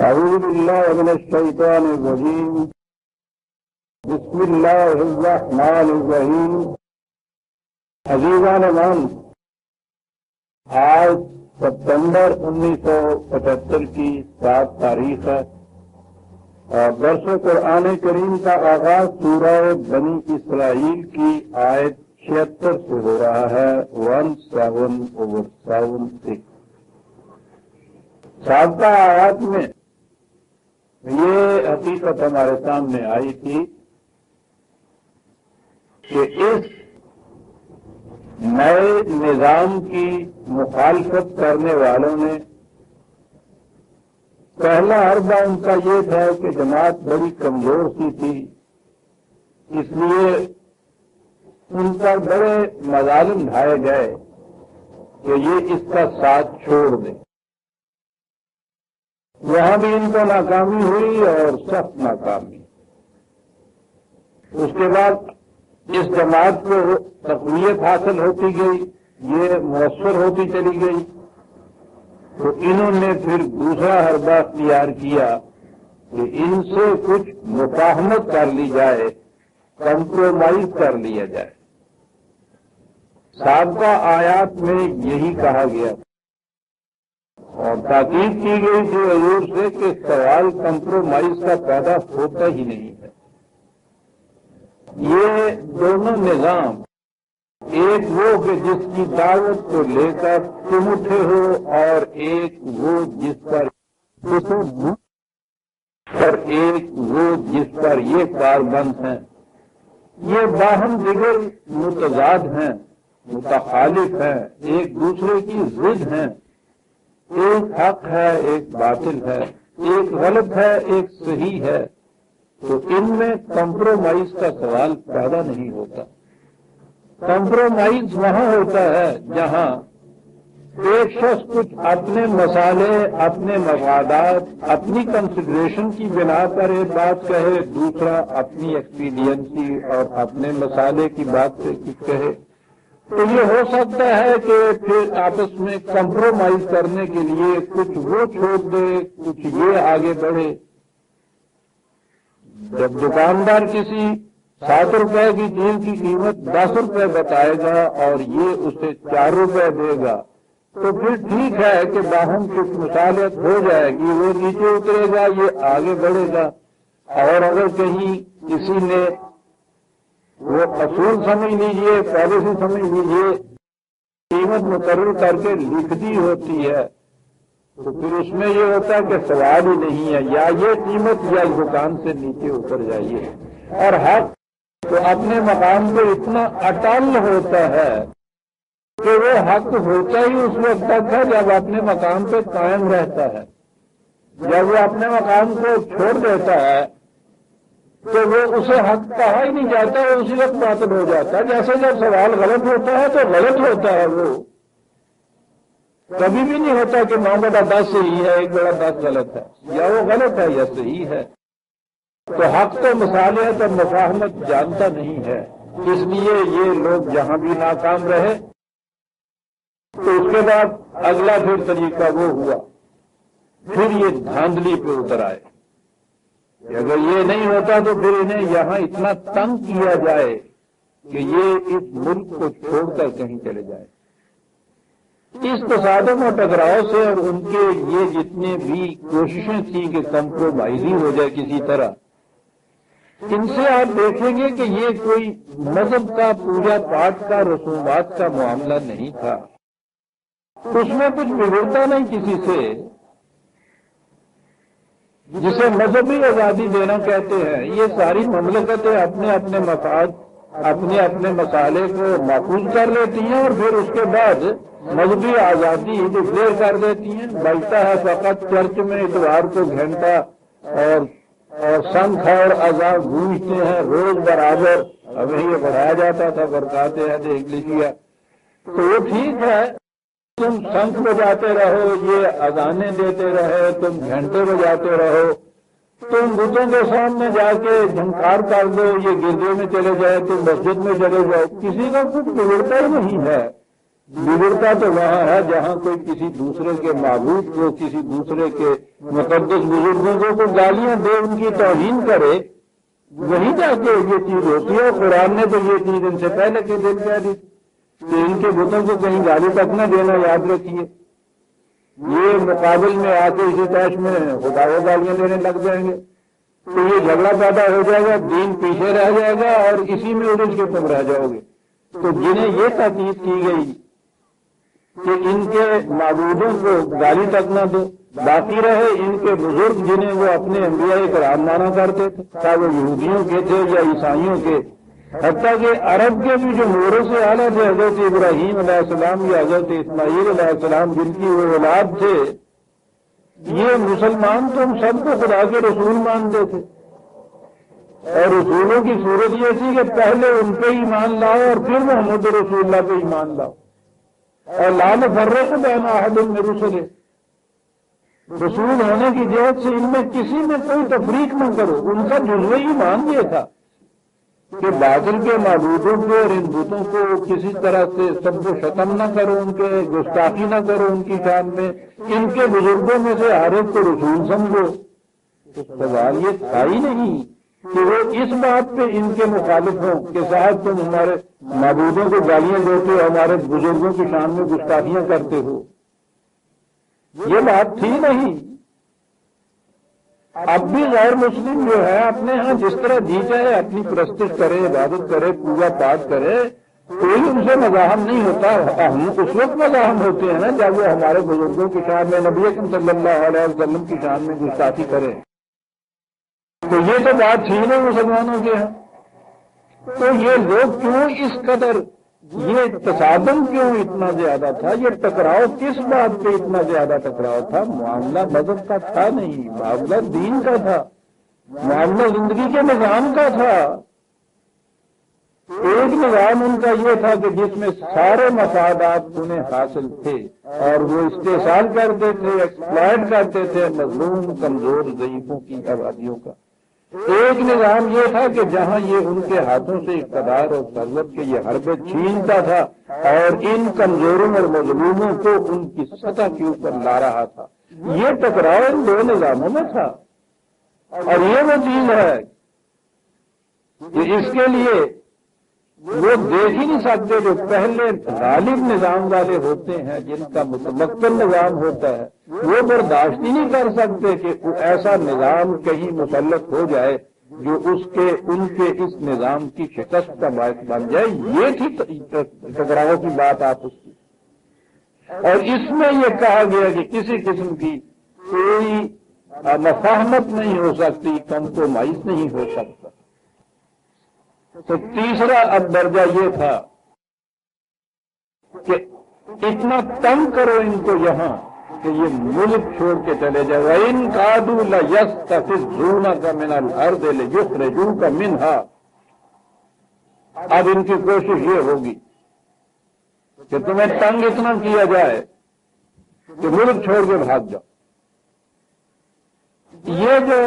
أعوذ بالله من الشيطان الرجيم. بسم الله الرحمن الرحيم. عزیزان مان، آج ستمبر 1975 کی 7 تاریخ ہے اور درس قرآن کریم کا آغاز سورہ بنی اسرائیل کی آیت 76 سے ہو رہا ہے. 17/7 سابقہ آیات میں یہ حقیقت ہمارے سامنے آئی تھی کہ اس نئے نظام کی مخالفت کرنے والوں نے پہلا حربہ ان کا یہ تھا کہ جماعت بڑی کمزور سی تھی، اس لیے ان پر بڑے مظالم ڈھائے گئے کہ یہ اس کا ساتھ چھوڑ دیں. وہاں بھی ان کو ناکامی ہوئی اور سخت ناکامی. اس کے بعد اس جماعت کو تقویت حاصل ہوتی گئی، یہ مؤثر ہوتی چلی گئی، تو انہوں نے پھر دوسرا حربہ اختیار کیا کہ ان سے کچھ مفاہمت کر لی جائے، کمپرومائز کر لیا جائے. سابقہ آیات میں یہی کہا گیا اور تاکید کی گئی تھی حضور سے کہ سوال کمپرومائز کا پیدا ہوتا ہی نہیں ہے. یہ دونوں نظام، ایک وہ کہ جس کی دعوت کو لے کر تم اٹھے ہو اور ایک وہ جس پر یہ کاربند ہیں، یہ باہم دیگر متضاد ہیں، متخالف ہیں، ایک دوسرے کی ضد ہیں. ایک حق ہے، ایک باطل ہے، ایک غلط ہے، ایک صحیح ہے. تو ان میں کمپرومائز کا سوال پیدا نہیں ہوتا. کمپرومائز وہاں ہوتا ہے جہاں ایک شخص کچھ اپنے مسالے، اپنے مفادات، اپنی کنسیڈریشن کی بنا پر ایک بات کہے، دوسرا اپنی ایکسپیڈینسی اور اپنے مسالے کی بات سے کچھ کہے. تو یہ ہو سکتا ہے کہ پھر آپس میں کمپرومائز کرنے کے لیے کچھ وہ چھوڑ دے، کچھ یہ آگے بڑھے. جب دکاندار کسی 7 روپے کی چیز کی قیمت 10 روپے بتائے گا اور یہ اسے 4 روپے دے گا تو پھر ٹھیک ہے کہ باہم کچھ مصالحت ہو جائے گی، وہ نیچے اترے گا، یہ آگے بڑھے گا. اور اگر کہیں کسی نے وہ اصول سمجھ لیجئے، پالیسی سمجھ لیجئے، قیمت مقرر کر کے لکھ دی ہوتی ہے تو پھر اس میں یہ ہوتا ہے کہ سوال ہی نہیں ہے، یا یہ قیمت یا دکان سے نیچے اتر جائیے. اور حق تو اپنے مقام پہ اتنا اٹل ہوتا ہے کہ وہ حق ہوتا ہی اس وقت تک ہے جب اپنے مقام پہ قائم رہتا ہے. جب وہ اپنے مقام کو چھوڑ دیتا ہے تو وہ اسے حق کہا ہی نہیں جاتا، وہ اسی وقت باطل ہو جاتا ہے. جیسے جب سوال غلط ہوتا ہے تو غلط ہوتا ہے، وہ کبھی بھی نہیں ہوتا کہ 9/10 صحیح ہے، 1/10 غلط ہے، یا وہ غلط ہے یا صحیح ہے. تو حق تو مصالحت اور مفاہمت جانتا نہیں ہے، اس لیے یہ لوگ جہاں بھی ناکام رہے. تو اس کے بعد اگلا پھر طریقہ وہ ہوا، پھر یہ دھاندلی پہ اتر آئے کہ اگر یہ نہیں ہوتا تو پھر انہیں یہاں اتنا تنگ کیا جائے کہ یہ اس ملک کو چھوڑ کر کہیں چلے جائے. اس تصادم اور ٹکراؤ سے اور ان کے یہ جتنے بھی کوششیں تھی کہ کمپرومائز ہو جائے کسی طرح، ان سے آپ دیکھیں گے کہ یہ کوئی مذہب کا پوجا پاٹ کا رسومات کا معاملہ نہیں تھا. اس میں کچھ بگڑتا نہیں کسی سے. جسے مذہبی آزادی دینا کہتے ہیں، یہ ساری مملکتیں اپنے اپنے مفاد، اپنے اپنے مسالے کو محفوظ کر لیتی ہیں اور پھر اس کے بعد مذہبی آزادی ڈکلیئر کر دیتی ہیں. بچتا ہے فقط چرچ میں اتوار کو گھنٹہ اور شنکھ اور اذان گونجتے ہیں روز برابر. ہمیں یہ پڑھایا جاتا تھا، برکاتے ہیں دیکھ لیجیے. تو وہ ٹھیک ہے، تم شنکھ بجاتے رہو، یہ اذانیں دیتے رہے، تم گھنٹے بجاتے رہو، تم بتوں کے سامنے جا کے جھنکار کر دو، یہ گرجے میں چلے جائے، تم مسجد میں چلے جاؤ، کسی کا کچھ بگڑتا ہی نہیں ہے. بگڑتا تو وہاں ہے جہاں کوئی کسی دوسرے کے معبود کو، کسی دوسرے کے مقدس بزرگوں کو گالیاں دے، ان کی توہین کرے، وہیں جا کے یہ چیز ہوتی ہے۔ قرآن نے تو یہ چیز ان سے پہلے کے دن کہہ دی کہ ان کے بتوں کو کہیں گالی تک نہ دینا، یاد رکھیے۔ یہ مقابل میں آ کے اسی طرح میں خدا کو گالیاں دینے لگ جائیں گے تو یہ جھگڑا پیدا ہو جائے گا، دین پیچھے رہ جائے گا اور اسی میں الجھ کے تم رہ جاؤ گے۔ تو جنہیں یہ تاکید کی گئی کہ ان کے معبودوں کو گالی تک نہ دو، باقی رہے ان کے بزرگ جنہیں وہ اپنے انبیاء کرام مانا کرتے تھے، چاہے وہ یہودیوں کے تھے یا عیسائیوں کے، حتیٰ کہ عرب کے بھی جو موروں سے اعلیٰ تھے، حضرت ابراہیم علیہ السلام یا حضرت اسماعیل علیہ السلام جن کی وہ اولاد تھے، یہ مسلمان تو ہم سب کو خدا کے رسول مانتے تھے، اور رسولوں کی صورت یہ تھی کہ پہلے ان پہ ایمان لاؤ اور پھر محمد رسول اللہ پہ ایمان لاؤ، اور لا نفرق بین احد من رسلہ، رسول ہونے کی جہت سے ان میں کسی میں کوئی تفریق نہ کرو۔ ان کا جزوی ایمان یہ تھا کہ باطل کے معبودوں کو اور ان بتوں کو کسی طرح سے سب و شتم نہ کرو، ان کے گستاخی نہ کرو ان کی شان میں، ان کے بزرگوں میں سے ہر ایک کو رسول سمجھو۔ تو سوال یہ تھا ہی نہیں کہ وہ اس بات پہ ان کے مخالف ہوں کہ صاحب تم ہمارے معبودوں کو گالیاں دیتے ہو، ہمارے بزرگوں کی شان میں گستاخیاں کرتے ہو، یہ بات تھی نہیں۔ اب بھی غیر مسلم جو ہے اپنے ہاں جس طرح جی چاہے اپنی پرستش کرے، عبادت کرے، پوجا پاٹ کرے، کوئی ان سے مزاحم نہیں ہوتا۔ ہم اس وقت مزاحم ہوتے ہیں نا جب وہ ہمارے بزرگوں کی شان میں، نبی اکرم صلی اللہ علیہ وسلم کی شان میں گستاخی کرے۔ تو یہ تو بات تھی نہیں مسلمانوں کے ہاں۔ تو یہ لوگ کیوں اس قدر، یہ تصادم کیوں اتنا زیادہ تھا، یہ ٹکراؤ کس بات پہ اتنا زیادہ ٹکراؤ تھا؟ معاملہ مذہب کا تھا نہیں، معاملہ دین کا تھا، معاملہ زندگی کے نظام کا تھا۔ ایک نظام ان کا یہ تھا کہ جس میں سارے مفادات انہیں حاصل تھے اور وہ استحصال کرتے تھے، ایکسپلائٹ کرتے تھے مظلوم کمزور ضعیفوں کی آبادیوں کا۔ ایک نظام یہ تھا کہ جہاں یہ ان کے ہاتھوں سے اقتدار اور سرورت کے یہ حربے چھینتا تھا اور ان کمزوروں اور مظلوموں کو ان کی سطح کے اوپر لا رہا تھا۔ یہ ٹکراؤ ان دو نظاموں میں تھا، اور یہ وہ چیز ہے کہ اس کے لیے وہ دیکھ ہی نہیں سکتے جو پہلے غالب نظام والے ہوتے ہیں، جن کا متمکن نظام ہوتا ہے، وہ برداشت ہی نہیں کر سکتے کہ ایسا نظام کہیں مسلط ہو جائے جو ان کے اس نظام کی شکست کا باعث بن جائے۔ یہ تھی ٹکراؤ کی بات آپس کی، اور اس میں یہ کہا گیا کہ کسی قسم کی کوئی مفاہمت نہیں ہو سکتی، کمپرومائز نہیں ہو سکتا۔ تو تیسرا اب درجہ یہ تھا کہ اتنا تنگ کرو ان کو یہاں کہ یہ ملک چھوڑ کے چلے جائے۔ وَإِن كَادُوا لَيَسْتَفِزُّونَكَ مِنَ الْأَرْضِ لِيُخْرِجُوكَ مِنْهَا۔ اب ان کی کوشش یہ ہوگی کہ تمہیں تنگ اتنا کیا جائے کہ ملک چھوڑ کے بھاگ جاؤ۔ یہ جو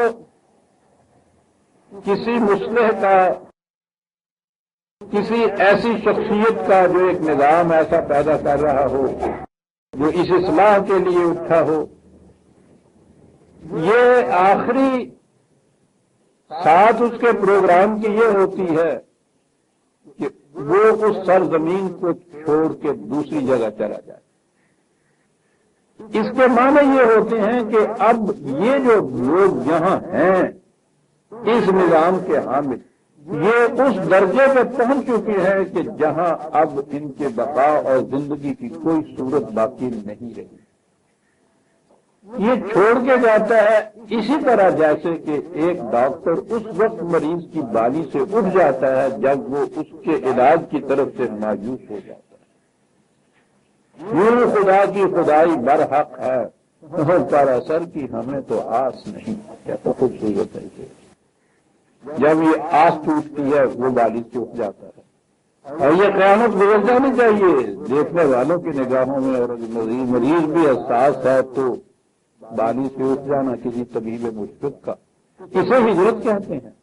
کسی مصلح کا، کسی ایسی شخصیت کا جو ایک نظام ایسا پیدا کر رہا ہو جو اس اصلاح کے لیے اٹھا ہو، یہ آخری ساتھ اس کے پروگرام کی یہ ہوتی ہے کہ وہ اس سرزمین کو چھوڑ کے دوسری جگہ چلا جائے۔ اس کے معنی یہ ہوتے ہیں کہ اب یہ جو لوگ یہاں ہیں اس نظام کے حامل، یہ اس درجے پہ پہنچ چکی ہے کہ جہاں اب ان کے بقا اور زندگی کی کوئی صورت باقی نہیں رہی۔ یہ چھوڑ کے جاتا ہے اسی طرح جیسے کہ ایک ڈاکٹر اس وقت مریض کی بالی سے اٹھ جاتا ہے جب وہ اس کے علاج کی طرف سے مایوس ہو جاتا ہے۔ یوں خدا کی خدائی برحق ہے پر اثر کی ہمیں تو آس نہیں۔ کیا تو خوبصورت ہے کہ جب یہ آس ٹوٹتی ہے وہ بالی سے اٹھ جاتا ہے، اور یہ قیامت گزر جانی چاہیے دیکھنے والوں کی نگاہوں میں، اور مریض بھی حساس ہے تو بالی سے اٹھ جانا کسی طبیب مشفق کا، اسے ہجرت کہتے ہیں۔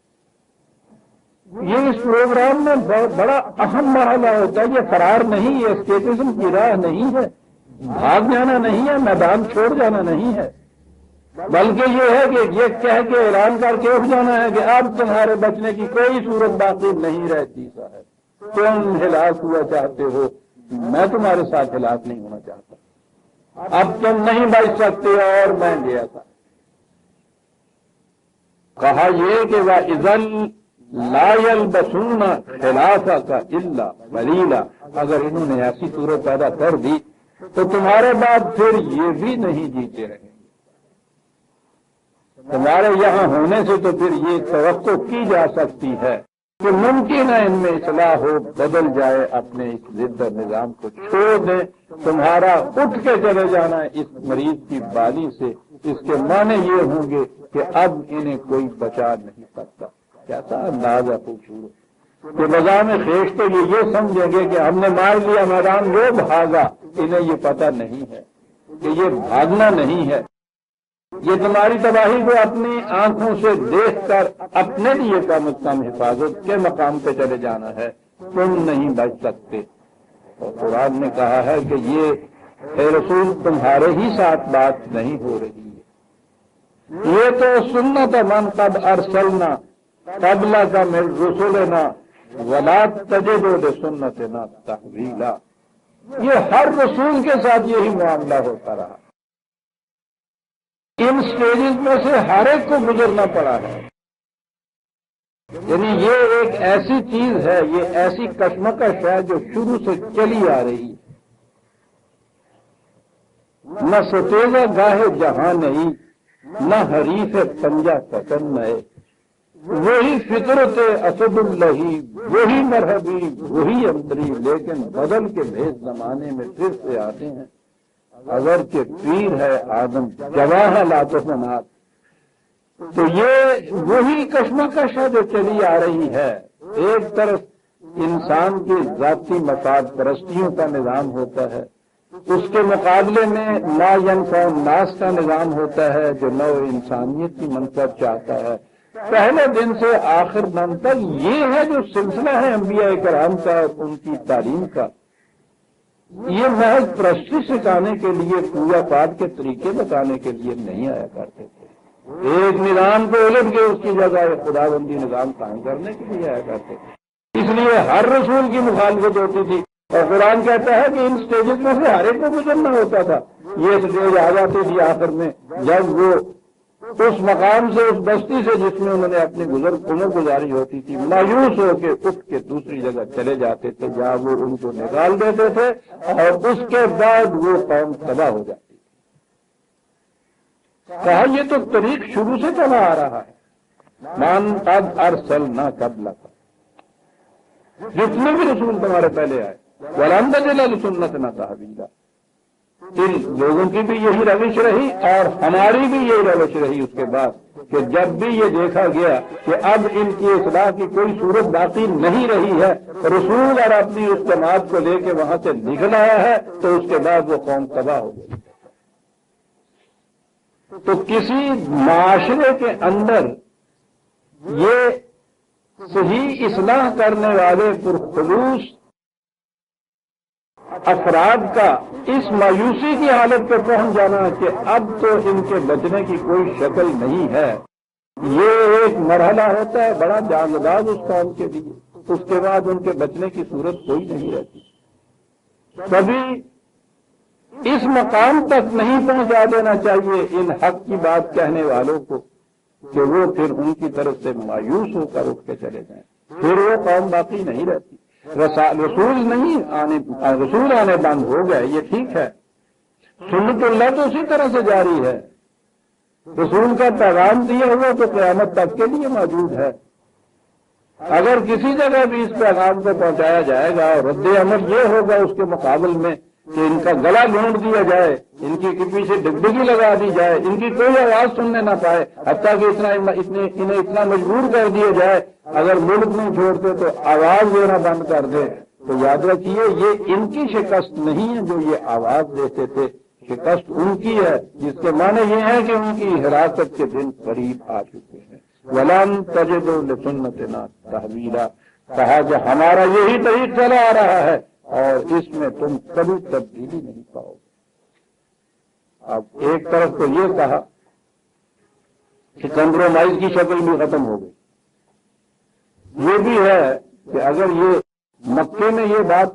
یہ اس پروگرام میں بڑا اہم مرحلہ ہوتا ہے. یہ فرار نہیں ہے، اسکیپزم کی راہ نہیں ہے، بھاگ جانا نہیں ہے، میدان چھوڑ جانا نہیں ہے، بلکہ یہ ہے کہ یہ کہہ کے اعلان کر کے اٹھ جانا ہے کہ اب تمہارے بچنے کی کوئی صورت باقی نہیں رہتی صاحب. تم ہلاک ہوا چاہتے ہو، میں تمہارے ساتھ ہلاک نہیں ہونا چاہتا. اب تم نہیں بچ سکتے اور میں گیا تھا. کہا یہ کہ وَإِذًا لَا يَلْبَسُونَ خِلَافَكَ إِلَّا قَلِيلًا، اگر انہوں نے ایسی صورت پیدا کر دی تو تمہارے بعد پھر یہ بھی نہیں جیتے رہیں گے. تمہارے یہاں ہونے سے تو پھر یہ توقع کی جا سکتی ہے کہ ممکن ہے ان میں اصلاح ہو، بدل جائے، اپنے اس ضد اور نظام کو چھوڑ دیں. تمہارا اٹھ کے چلے جانا ہے اس مریض کی بالی سے، اس کے معنی یہ ہوں گے کہ اب انہیں کوئی بچا نہیں سکتا. کیسا انداز ہے خوبصورت کہ بغام خیش تو یہ سمجھیں گے کہ ہم نے مار لیا میدان، وہ بھاگا. انہیں یہ پتہ نہیں ہے کہ یہ بھاگنا نہیں ہے، یہ تمہاری تباہی کو اپنی آنکھوں سے دیکھ کر اپنے لیے کم از کم حفاظت کے مقام پہ چلے جانا ہے. تم نہیں بچ سکتے. اور قرآن نے کہا ہے کہ یہ اے رسول تمہارے ہی ساتھ بات نہیں ہو رہی ہے، یہ تو سنت من قد ارسلنا قبلک من رسلنا ولا تجد لسنتنا تحویلا. یہ ہر رسول کے ساتھ یہی معاملہ ہوتا رہا. ان سٹیجز میں سے ہر ایک کو گزرنا پڑا ہے. یعنی یہ ایک ایسی چیز ہے، یہ ایسی کشمکش ہے جو شروع سے چلی آ رہی ہے. نہ ستیزہ گاہ جہاں نہیں، نہ حریف پنجہ پسند نئے. وہی فطرت اسد اللہی، وہی مرحبی، وہی اندری، لیکن بدل کے بھیس زمانے میں پھر سے آتے ہیں. اگر کہ پیر ہے آدم جواہ لاتفنات، تو یہ وہی کشمکش ہے جو چلی آ رہی ہے. ایک طرف انسان کی ذاتی مفاد پرستیوں کا نظام ہوتا ہے، اس کے مقابلے میں لا ینفع الناس کا نظام ہوتا ہے جو نوع انسانیت کی منفعت چاہتا ہے. پہلے دن سے آخر دن تک یہ ہے جو سلسلہ ہے انبیاء کرام کا اور ان کی تعلیم کا. یہ محض پرستی سکھانے کے لیے، پوجا پاٹ کے طریقے بتانے کے لیے نہیں آیا کرتے تھے. ایک نظام کو الٹ کے اس کی جگہ خدا بندی نظام قائم کرنے کے لیے آیا کرتے تھے. اس لیے ہر رسول کی مخالفت ہوتی تھی. اور قرآن کہتا ہے کہ ان سٹیجز میں سے ہر ایک کو گزرنا ہوتا تھا. یہ سٹیج آ جاتی تھی آخر میں جب وہ اس مقام سے، اس بستی سے جس میں انہوں نے اپنی عمر گزاری ہوتی تھی، مایوس ہو کے اٹھ کے دوسری جگہ چلے جاتے تھے جہاں وہ ان کو نکال دیتے تھے، اور اس کے بعد وہ قوم تباہ ہو جاتی تھی. کہا یہ تو طریق شروع سے چلا آ رہا ہے. من قد ارسلنا قبلک، جتنے بھی رسول تمہارے پہلے آئے، ولن تجد لسنتنا تحویلا. ان لوگوں کی بھی یہی روش رہی اور ہماری بھی یہی روش رہی اس کے بعد کہ جب بھی یہ دیکھا گیا کہ اب ان کی اصلاح کی کوئی صورت باقی نہیں رہی ہے، رسول اور اپنی اس جماعت کو لے کے وہاں سے نکل آیا ہے، تو اس کے بعد وہ قوم تباہ ہو گئی. تو کسی معاشرے کے اندر یہ صحیح اصلاح کرنے والے پرخلوص افراد کا اس مایوسی کی حالت پہ پہنچ جانا کہ اب تو ان کے بچنے کی کوئی شکل نہیں ہے، یہ ایک مرحلہ ہوتا ہے بڑا جانباز اس قوم کے لیے. اس کے بعد ان کے بچنے کی صورت کوئی نہیں رہتی. کبھی اس مقام تک نہیں پہنچا دینا چاہیے ان حق کی بات کہنے والوں کو کہ وہ پھر ان کی طرف سے مایوس ہو کر اٹھ کے چلے جائیں. پھر وہ قوم باقی نہیں رہتی. رسول آنے بند ہو گئے، یہ ٹھیک ہے. سنت اللہ تو اسی طرح سے جاری ہے. رسول کا پیغام دیا ہوا تو قیامت تک کے لیے موجود ہے. اگر کسی جگہ بھی اس پیغام کو پہنچایا جائے گا اور رد عمل یہ ہوگا اس کے مقابل میں کہ ان کا گلا ڈھونڈ دیا جائے، ان کی پیچھے ڈگڈگی لگا دی جائے، ان کی کوئی آواز سننے نہ پائے، حتیٰ کہ انہیں اتنا مجبور کر دیا جائے اگر ملک نہیں چھوڑتے تو آواز دینا بند کر دے، تو یاد رکھیے یہ ان کی شکست نہیں ہے جو یہ آواز دیتے تھے، شکست ان کی ہے، جس کے معنی یہ ہے کہ ان کی حراست کے دن قریب آ چکے ہیں. وَلَن تَجِدُوا لِسُنَّتِنَا تَحْوِيلًا، کہا کہ ہمارا یہی طریق چلا آ رہا ہے اور اس میں تم کبھی تبدیلی نہیں پاؤ گے۔ اب ایک طرف تو یہ کہا کہ کمپرومائز کی شکل بھی ختم ہو گئی، یہ بھی ہے کہ اگر یہ مکے میں یہ بات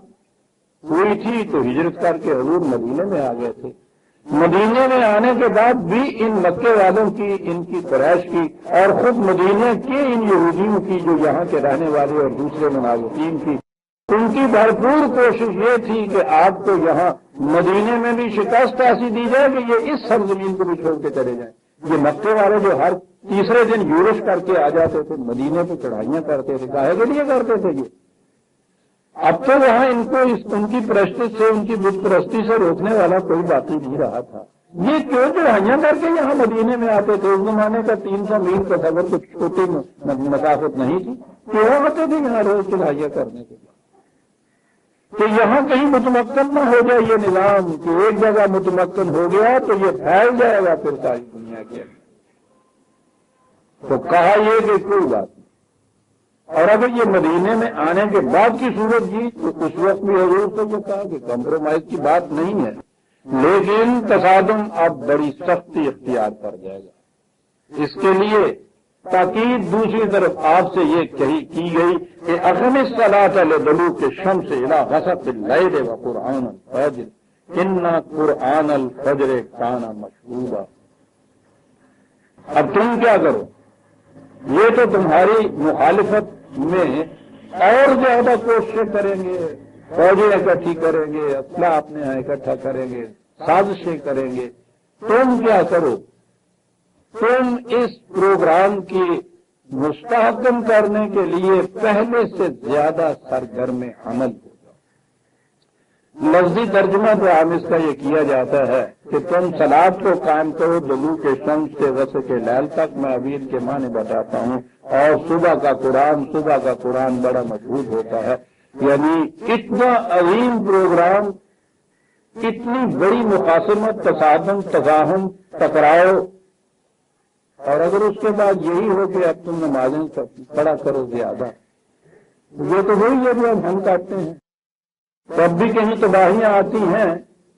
ہوئی تھی تو ہجرت کر کے حضور مدینے میں آ گئے تھے، مدینے میں آنے کے بعد بھی ان مکے والوں کی، ان کی قریش کی اور خود مدینے کے ان یہودیوں کی جو یہاں کے رہنے والے اور دوسرے منافقین کی، ان کی بھرپور کوشش یہ تھی کہ آپ کو یہاں مدینے میں بھی شکست ایسی دی جائے کہ یہ اس سرزمین کو بھی چھوڑ کے چلے جائیں۔ یہ مکے والے جو ہر تیسرے دن یورش کر کے آ جاتے تھے، مدینے پہ چڑھائیاں کرتے تھے، کاہے کے لیے کرتے تھے یہ؟ اب تو وہاں ان کو ان کی پرستش سے، ان کی بت پرستی سے روکنے والا کوئی باقی نہیں رہا تھا۔ یہ کیوں چڑھائیاں کر کے یہاں مدینے میں آتے تھے؟ اس زمانے کا 300 میل کا سفر کچھ چھوٹی مسافت نہیں تھی، کیوں آتے تھے یہاں روز چڑھائیاں کرنے کے لیے؟ کہ یہاں کہیں متمکن نہ ہو جائے یہ نظام، کہ ایک جگہ متمکن ہو گیا تو یہ پھیل جائے گا پھر ساری دنیا کے اندر۔ تو کہا یہ کہ کوئی بات نہیں، اور اگر یہ مدینے میں آنے کے بعد کی صورت کی تو اس وقت بھی حضور سے یہ کہا کہ کمپرومائز کی بات نہیں ہے، لیکن تصادم اب بڑی سختی اختیار کر جائے گا۔ اس کے لیے تاکید دوسری طرف آپ سے یہ کی گئی کہ اقم الصلاۃ لدلوک الشمس الی غسق اللیل وقرآن الفجر ان قرآن الفجر کان مشہودا۔ اب تم کیا کرو؟ یہ تو تمہاری مخالفت میں اور زیادہ کوششیں کریں گے، فوجیں اکٹھی کریں گے، اسلحہ اپنے یہاں اکٹھا کریں گے، سازشیں کریں گے۔ تم کیا کرو؟ تم اس پروگرام کی مستحکم کرنے کے لیے پہلے سے زیادہ سرگرم عمل ہو جاؤ۔ لفظی ترجمہ تو عام اس کا یہ کیا جاتا ہے کہ تم صلاۃ کو قائم کرو دلوک شمس سے غسق لیل تک، میں ابھی ان کے معنی بتاتا ہوں، اور صبح کا قرآن بڑا مشہور ہوتا ہے، یعنی اتنا عظیم پروگرام، اتنی بڑی مخاصمت، تصادم، تفاہم، ٹکراؤ، اور اگر اس کے بعد یہی ہو کہ اب تم نمازیں پڑھا کرو زیادہ، یہ تو وہی ہے جو اب ہم کرتے ہیں۔ جب بھی کہیں تباہیاں آتی ہیں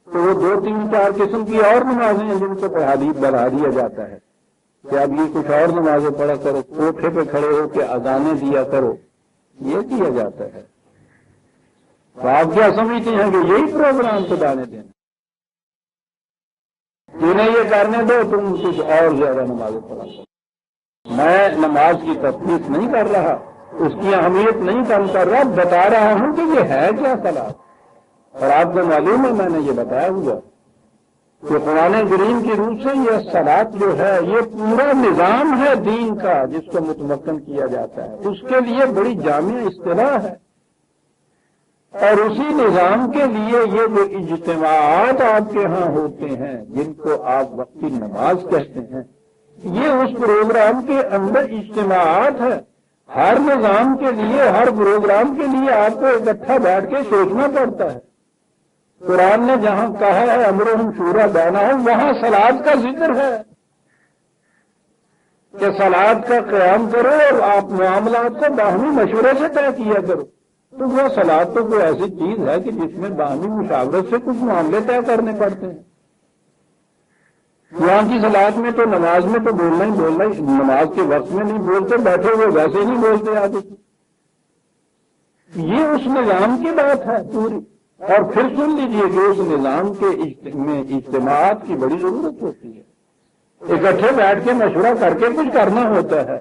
تو وہ 2 3 4 قسم کی اور نمازیں ہیں جن کو بڑھا دیا جاتا ہے کہ اب یہ کچھ اور نمازیں پڑھا کرو، کوٹھے پہ کھڑے ہو کے اذانیں دیا کرو، یہ کیا جاتا ہے۔ تو آپ کیا سمجھتے ہیں کہ یہی پروگرام کو دانے دینا؟ انہیں یہ کرنے دو، تم کچھ اور زیادہ نمازیں پڑھا کرو۔ میں نماز کی تفصیل نہیں کر رہا، اس کی اہمیت نہیں کم کر رہا، بتا رہا ہوں کہ یہ ہے کیا صلاۃ۔ اور آپ کو معلوم ہے، میں نے یہ بتایا ہوا کہ قرآن کریم کی روح سے یہ صلاۃ جو ہے یہ پورا نظام ہے دین کا جس کو متمکن کیا جاتا ہے، اس کے لیے بڑی جامع اصطلاح ہے۔ اور اسی نظام کے لیے یہ جو اجتماعات آپ کے ہاں ہوتے ہیں جن کو آپ وقتی نماز کہتے ہیں، یہ اس پروگرام کے اندر اجتماعات ہے۔ ہر نظام کے لیے، ہر پروگرام کے لیے آپ کو اکٹھا بیٹھ کے سوچنا پڑتا ہے۔ قرآن نے جہاں کہا ہے امرہم شورا بینہم، وہاں صلاۃ کا ذکر ہے کہ صلاۃ کا قیام کرو اور آپ معاملات کو باہمی مشورے سے طے کیا کرو۔ تو وہ صلاۃ تو کوئی ایسی چیز ہے کہ جس میں باہمی مشاورت سے کچھ معاملے طے کرنے پڑتے ہیں۔ یہاں کی صلاۃ میں تو نماز میں تو بولنا ہی، نماز کے وقت میں نہیں بولتے، بیٹھے ہوئے ویسے ہی نہیں بولتے آگے۔ یہ اس نظام کی بات ہے پوری۔ اور پھر سن لیجئے کہ اس نظام کے میں اجتماعات کی بڑی ضرورت ہوتی ہے، اکٹھے بیٹھ کے مشورہ کر کے کچھ کرنا ہوتا ہے۔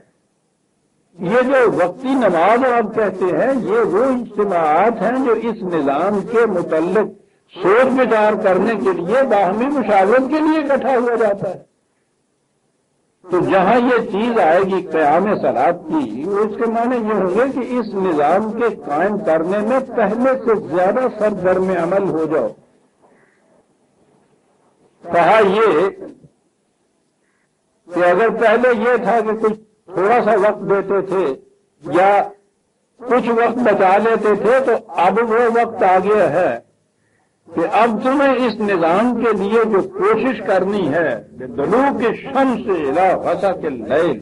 یہ جو وقتی نماز آپ کہتے ہیں، یہ وہ اجتماعات ہیں جو اس نظام کے متعلق سوچ بچار کرنے کے لیے باہمی مشاورت کے لیے اکٹھا ہوا جاتا ہے۔ تو جہاں یہ چیز آئے گی قیام صلاۃ کی، اس کے معنی یہ ہوں گے کہ اس نظام کے قائم کرنے میں پہلے سے زیادہ سرگرم عمل ہو جاؤ۔ کہا یہ کہ اگر پہلے یہ تھا کہ کچھ تھوڑا سا وقت دیتے تھے یا کچھ وقت بچا لیتے تھے، تو اب وہ وقت آ گیا ہے کہ اب تمہیں اس نظام کے لیے جو کوشش کرنی ہے کہ دلوک الشمس الی غسق اللیل،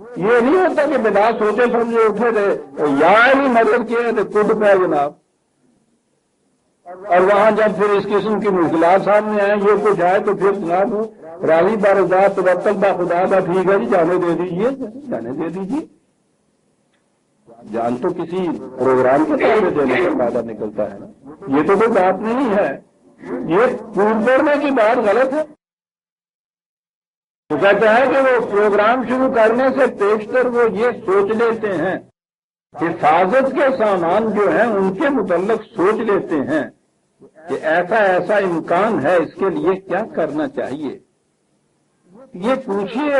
یہ نہیں ہوتا کہ بنا سوچے سمجھے اٹھے تھے یا نہیں مدد کیے تو کود پہ جناب، اور وہاں جب پھر اس قسم کی مشکلات سامنے آئیں یہ کچھ آئے تو پھر جناب راہی بارزات تبتل با خدا کا ٹھیک ہے جی جانے دے دیجیے، جانے دے دیجیے، جان تو کسی پروگرام کے طور پہ دینے کا فائدہ نکلتا ہے نا، یہ تو کوئی بات نہیں ہے، یہ ٹوٹ پڑنے کی بات غلط ہے۔ وہ کہتا ہے کہ وہ پروگرام شروع کرنے سے پیشتر وہ یہ سوچ لیتے ہیں، حفاظت کے سامان جو ہیں ان کے متعلق سوچ لیتے ہیں کہ ایسا امکان ہے، اس کے لیے کیا کرنا چاہیے۔ یہ پوچھیے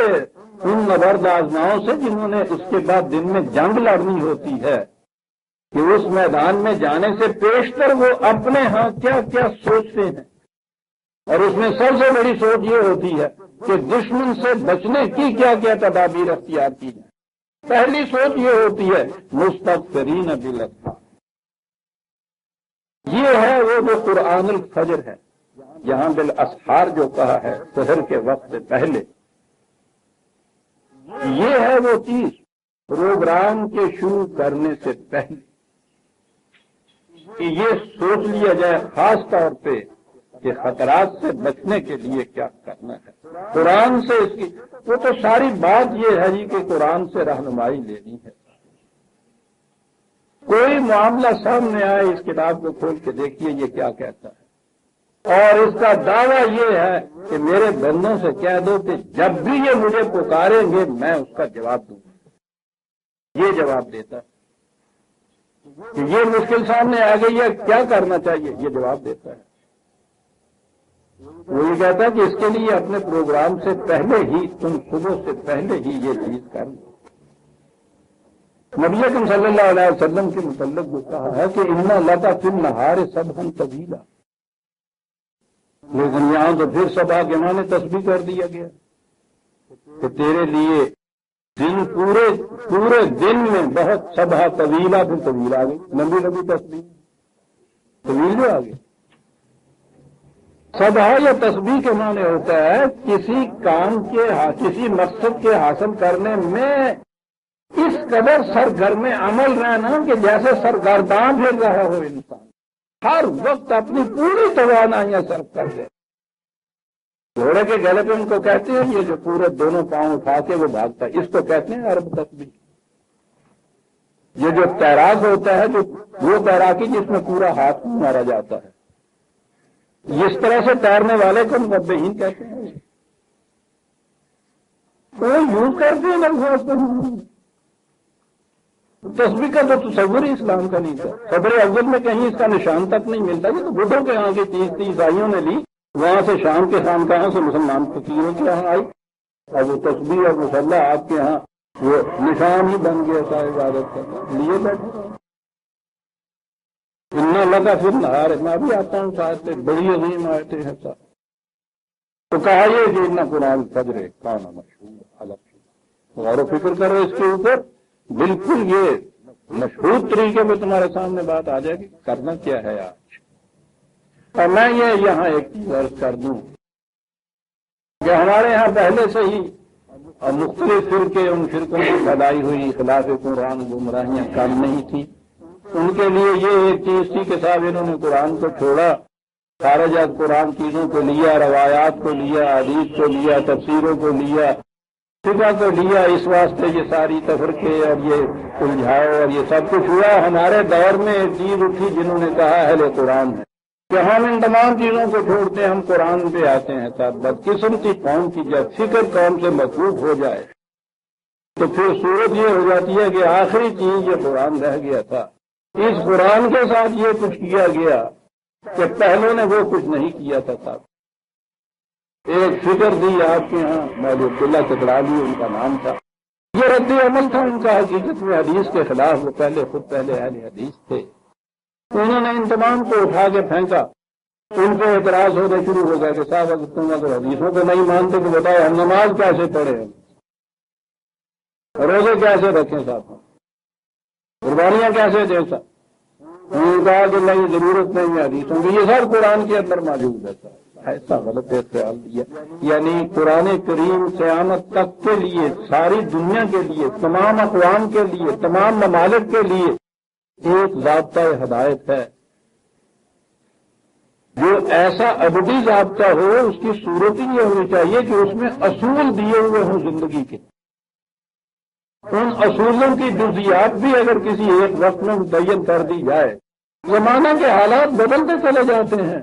ان نبرد آزماؤں سے جنہوں نے اس کے بعد دن میں جنگ لڑنی ہوتی ہے کہ اس میدان میں جانے سے پیشتر وہ اپنے ہاں کیا کیا سوچتے ہیں، اور اس میں سب سے بڑی سوچ یہ ہوتی ہے کہ دشمن سے بچنے کی کیا کیا تدابیر اختیار کی ہیں۔ پہلی سوچ یہ ہوتی ہے مستغفرین بالاسحار، یہ ہے وہ جو قرآن الفجر ہے، یہاں بالاسحار جو کہا ہے سحر کے وقت سے پہلے، یہ ہے وہ چیز پروگرام کے شروع کرنے سے پہلے کہ یہ سوچ لیا جائے خاص طور پہ کہ خطرات سے بچنے کے لیے کیا کرنا ہے۔ قرآن سے اس کی وہ تو ساری بات یہ ہے جی کہ قرآن سے رہنمائی لینی ہے۔ کوئی معاملہ سامنے آئے اس کتاب کو کھول کے دیکھیے یہ کیا کہتا ہے، اور اس کا دعویٰ یہ ہے کہ میرے بندوں سے کہہ دو کہ جب بھی یہ مجھے پکاریں گے میں اس کا جواب دوں گا۔ یہ جواب دیتا ہے کہ یہ مشکل سامنے آ گئی ہے کیا کرنا چاہیے، یہ جواب دیتا ہے۔ وہ یہ کہتا ہے کہ اس کے لیے اپنے پروگرام سے پہلے ہی تم صبح سے پہلے ہی یہ چیز کر لو۔ نبی اکرم صلی اللہ علیہ وسلم کے متعلق جو کہا ہے کہ انا لکا فی النہار سبحا طویلا، لیکن یہاں تو پھر صبح کے معنی تسبیح کر دیا گیا کہ تیرے لیے دن پورے دن میں بہت صبح طویلا، پھر طویل آ گئی، لمبی تسبیح طویل جو آ گئی۔ صبح یا تسبیح کے معنی ہوتا ہے کسی کام کے کسی مقصد کے حاصل کرنے میں اس قدر سرگرم عمل رہنا کہ جیسے سرگرداں پھر رہا ہو انسان، ہر وقت اپنی پوری توانائیاں صرف کر دے۔ گھوڑے کے گلے پہ ان کو کہتے ہیں یہ جو پورے دونوں پاؤں اٹھا کے وہ بھاگتا ہے، اس کو کہتے ہیں عرب تسبیح۔ یہ جو تیراک ہوتا ہے جو وہ تیراکی جس میں پورا ہاتھ مارا جاتا ہے، اس طرح سے تیرنے والے کو مبہین کہتے ہیں۔ وہ یوز کرتے ہیں لفظ کو، تسبیح کا تو تصور ہی اسلام کا نہیں تھا۔ صدر اول میں کہیں اس کا نشان تک نہیں ملتا، یہ تو بدھوں کے یہاں کی چیز تھی، عیسائیوں نے لی، وہاں سے شام کے خانقاہوں سے مسلمان فقیروں کے یہاں آئی، اور وہ تسبیح اور مصلی آپ کے یہاں وہ نشان ہی بن گیا تھا عبادت کا، لیے بیٹھے۔ اتنا لگا پھر نہار، میں بھی آتا ہوں شاید سے بڑی عظیم آیتیں ہیں سر، تو کہا یہ کہ اتنا قرآن فجر کانا مشہور الگ، غور و فکر کرو اس کے اوپر، بالکل یہ مشہور طریقے میں تمہارے سامنے بات آ جائے گی کرنا کیا ہے آج۔ اور میں یہ یہاں ایک چیز عرض کر دوں کہ ہمارے ہاں پہلے سے ہی مختلف فرقے، ان فرقوں کی بدائی ہوئی خلاف قرآن گمراہیاں کم نہیں تھی، ان کے لیے یہ ایک چیز تھی کہ صاحب انہوں نے قرآن کو چھوڑا، خارج از قرآن چیزوں کو لیا، روایات کو لیا، حدیث کو لیا، تفسیروں کو لیا، فقہ کو لیا، اس واسطے یہ ساری تفرقے اور یہ الجھاؤ اور یہ سب کچھ ہوا۔ ہمارے دور میں ایک چیز اٹھی جنہوں نے کہا اہل قرآن ہے کہ ہم ان تمام چیزوں کو چھوڑتے ہیں، ہم قرآن پہ آتے ہیں۔ ساتھ بدقسمتی قوم کی جب فکر قوم سے مقروف ہو جائے تو پھر صورت یہ ہو جاتی ہے کہ آخری چیز یہ قرآن رہ گیا تھا، اس قرآن کے ساتھ یہ کچھ کیا گیا کہ پہلے نے وہ کچھ نہیں کیا تھا۔ صاحب ایک فکر دی آپ کے ہاں، مولوی عبداللہ چکرالی ان کا نام تھا، یہ رد عمل تھا ان کا حقیقت میں حدیث کے خلاف، وہ خود پہلے اہل حدیث تھے، انہوں نے ان تمام کو اٹھا کے پھینکا۔ ان کو اعتراض ہونے شروع ہو گیا کہ صاحب اگر تم اگر حدیثوں کو نہیں مانتے تو بتاؤ ہم نماز کیسے پڑھیں، روزے کیسے رکھیں، صاحب قربانیاں کیسے دیں؟ صاحب انہوں نے کہا کہ نہیں ضرورت نہیں ہے حدیثوں کی، یہ سب قرآن کے اندر موجود ہے۔ ایسا غلط خیال دیا. یعنی قرآن کریم قیامت تک کے لیے، ساری دنیا کے لیے، تمام اقوام کے لیے، تمام ممالک کے لیے ایک ضابطہ ہدایت ہے، جو ایسا ابدی ضابطہ ہو. اس کی صورت ہی یہ ہونی چاہیے کہ اس میں اصول دیے ہوئے ہوں زندگی کے. ان اصولوں کی جزیات بھی اگر کسی ایک وقت میں متعین کر دی جائے، زمانہ کے حالات بدلتے چلے جاتے ہیں.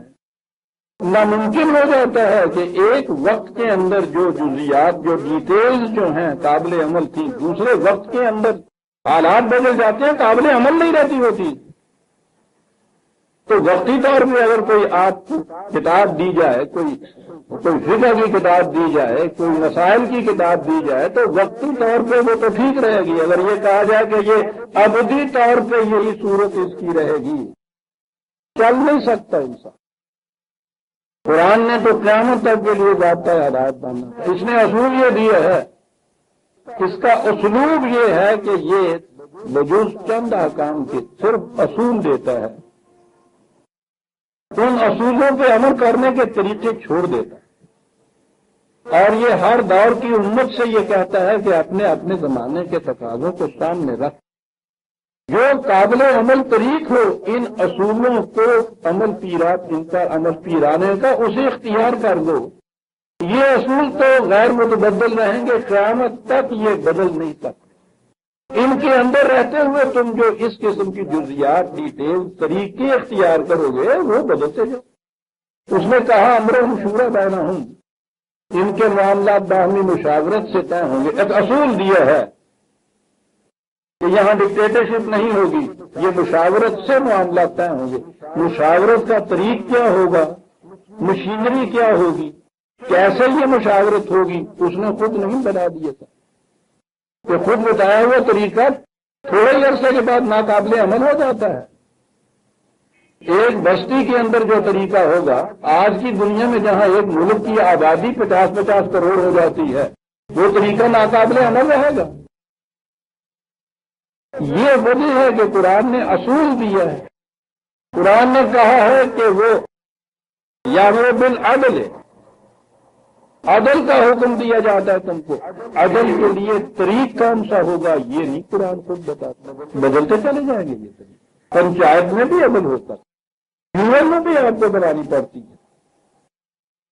ناممکن ہو جاتا ہے کہ ایک وقت کے اندر جو جزیات، جو ڈیٹیلز جو ہیں قابل عمل تھی، دوسرے وقت کے اندر حالات بدل جاتے ہیں، قابل عمل نہیں رہتی ہوتی. تو وقتی طور پہ اگر کوئی آپ کو کتاب دی جائے، کوئی فقہ کی کتاب دی جائے، کوئی مسائل کی کتاب دی جائے، تو وقتی طور پہ وہ تو ٹھیک رہے گی. اگر یہ کہا جائے کہ یہ ابدی طور پہ یہی صورت اس کی رہے گی، چل نہیں سکتا انسان. قرآن نے تو قیامت تک کے لیے ضابطہ ہدایت باندھا. اس نے اصول یہ دیا ہے، اس کا اسلوب یہ ہے کہ یہ بجز چند احکام کے صرف اصول دیتا ہے، ان اصولوں پہ عمل کرنے کے طریقے چھوڑ دیتا ہے. اور یہ ہر دور کی امت سے یہ کہتا ہے کہ اپنے اپنے زمانے کے تقاضوں کو سامنے رکھ، جو قابل عمل طریق ہو ان اصولوں کو ان کا عمل پیرانے کا اسے اختیار کر دو. یہ اصول تو غیر متبدل رہیں گے، قیامت تک یہ بدل نہیں سکتے. ان کے اندر رہتے ہوئے تم جو اس قسم کی جزیات، ڈیٹیل، طریقے اختیار کرو گے وہ بدلتے جاؤ. اس نے کہا امرہم شورا بینہم، ان کے معاملات باہمی مشاورت سے طے ہوں گے. ایک اصول دیا ہے کہ یہاں ڈکٹیٹرشپ نہیں ہوگی، یہ مشاورت سے معاملات طے ہوں گے. مشاورت کا طریق کیا ہوگا، مشینری کیا ہوگی، کیسے یہ مشاورت ہوگی، اس نے خود نہیں بنا دیا تھا. کہ خود بتایا ہوا طریقہ تھوڑے ہی عرصے کے بعد ناقابل عمل ہو جاتا ہے. ایک بستی کے اندر جو طریقہ ہوگا، آج کی دنیا میں جہاں ایک ملک کی آبادی 50-50 کروڑ ہو جاتی ہے، وہ طریقہ ناقابل عمل رہے گا. یہ وجہ ہے کہ قرآن نے اصول دیا ہے. قرآن نے کہا ہے کہ وہ یامر بالعدل، عدل کا حکم دیا جاتا ہے تم کو. عدل کے لیے طریق کون سا ہوگا یہ نہیں قرآن خود بتاتا، بدلتے چلے جائیں گے. یہ طریق پنچایت میں بھی عدل ہوتا ہے، یونین میں بھی آپ کو بنانی پڑتی ہے.